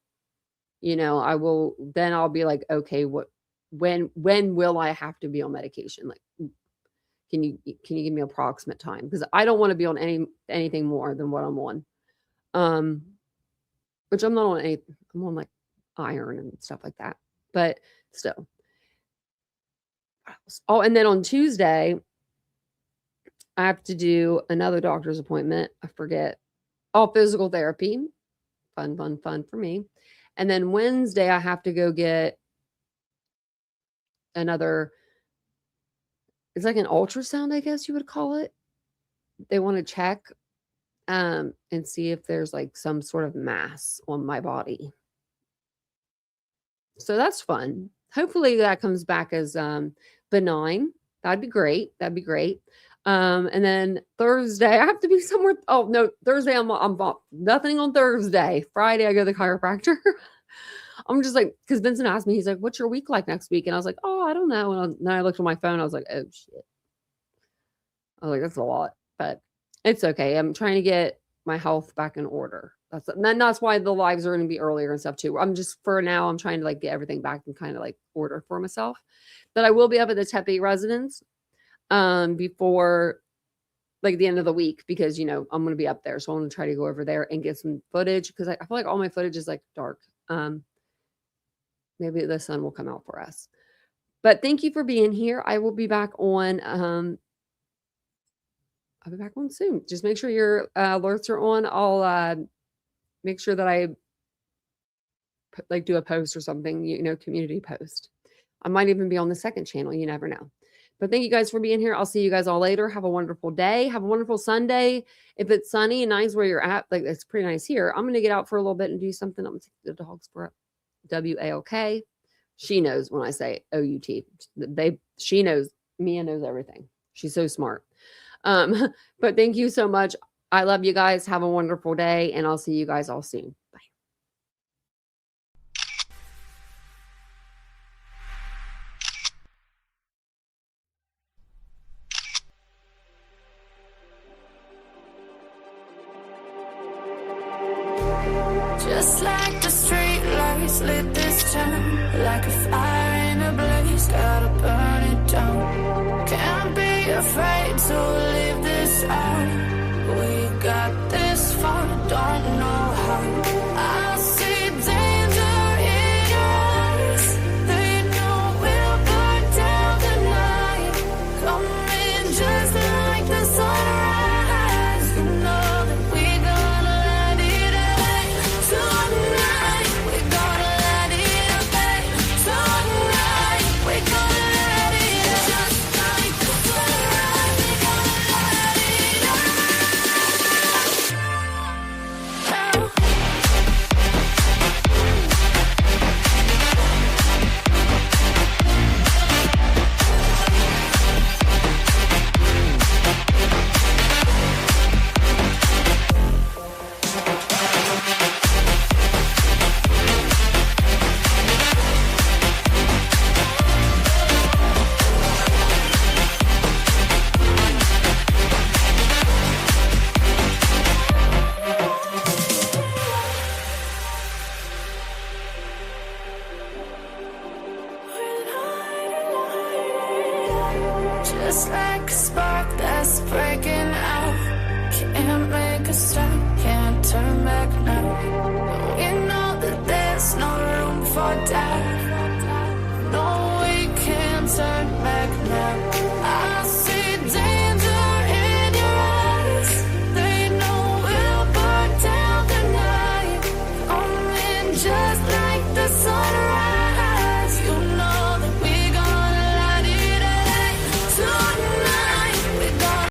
Speaker 2: I'll be like, okay, when will I have to be on medication? Like, can you give me an approximate time? Because I don't want to be on anything more than what I'm on. Which I'm not on I'm on like iron and stuff like that, but still. Oh, and then on Tuesday, I have to do another doctor's appointment. I forget. Physical therapy. Fun for me. And then Wednesday, I have to go get another, it's like an ultrasound, I guess you would call it. They want to check and see if there's like some sort of mass on my body. So that's fun. Hopefully that comes back as benign. That'd be great. And then Thursday, I have to be somewhere. Oh no, Thursday I'm nothing on Thursday. Friday I go to the chiropractor. I'm just like, because Vincent asked me, he's like, "What's your week like next week?" And I was like, "Oh, I don't know." And then I looked on my phone. I was like, "Oh shit." I was like, "That's a lot," but it's okay. I'm trying to get my health back in order. That's why the lives are going to be earlier and stuff too. I'm just, for now, I'm trying to like get everything back in kind of like order for myself. But I will be up at the Tepe residence before like the end of the week because I'm going to be up there. So I'm going to try to go over there and get some footage because I feel like all my footage is like dark. Maybe the sun will come out for us. But thank you for being here. I will be back on. I'll be back on soon. Just make sure your alerts are on. I'll make sure that I do a post or something, community post. I might even be on the second channel. You never know. But thank you guys for being here. I'll see you guys all later. Have a wonderful day. Have a wonderful Sunday. If it's sunny and nice where you're at, like it's pretty nice here. I'm going to get out for a little bit and do something. I'm going to take the dogs for WALK. She knows when I say OUT. She knows. Mia knows everything. She's so smart. But thank you so much. I love you guys. Have a wonderful day, and I'll see you guys all soon. Bye.
Speaker 1: Just like the street lights lit this town, like a fire in a blaze, gotta burn it down. Can't be afraid to leave this out. We got this far, don't know how. I see danger in your eyes. They know we'll burn down the night. Coming just like the sunrise. You know that we gonna let it out. Tonight, we gonna let it out. Tonight, we gonna let it out. Just like the sunrise, we gonna let it out. Just like a spark that's breaking out. Can't make a stop, can't turn back now.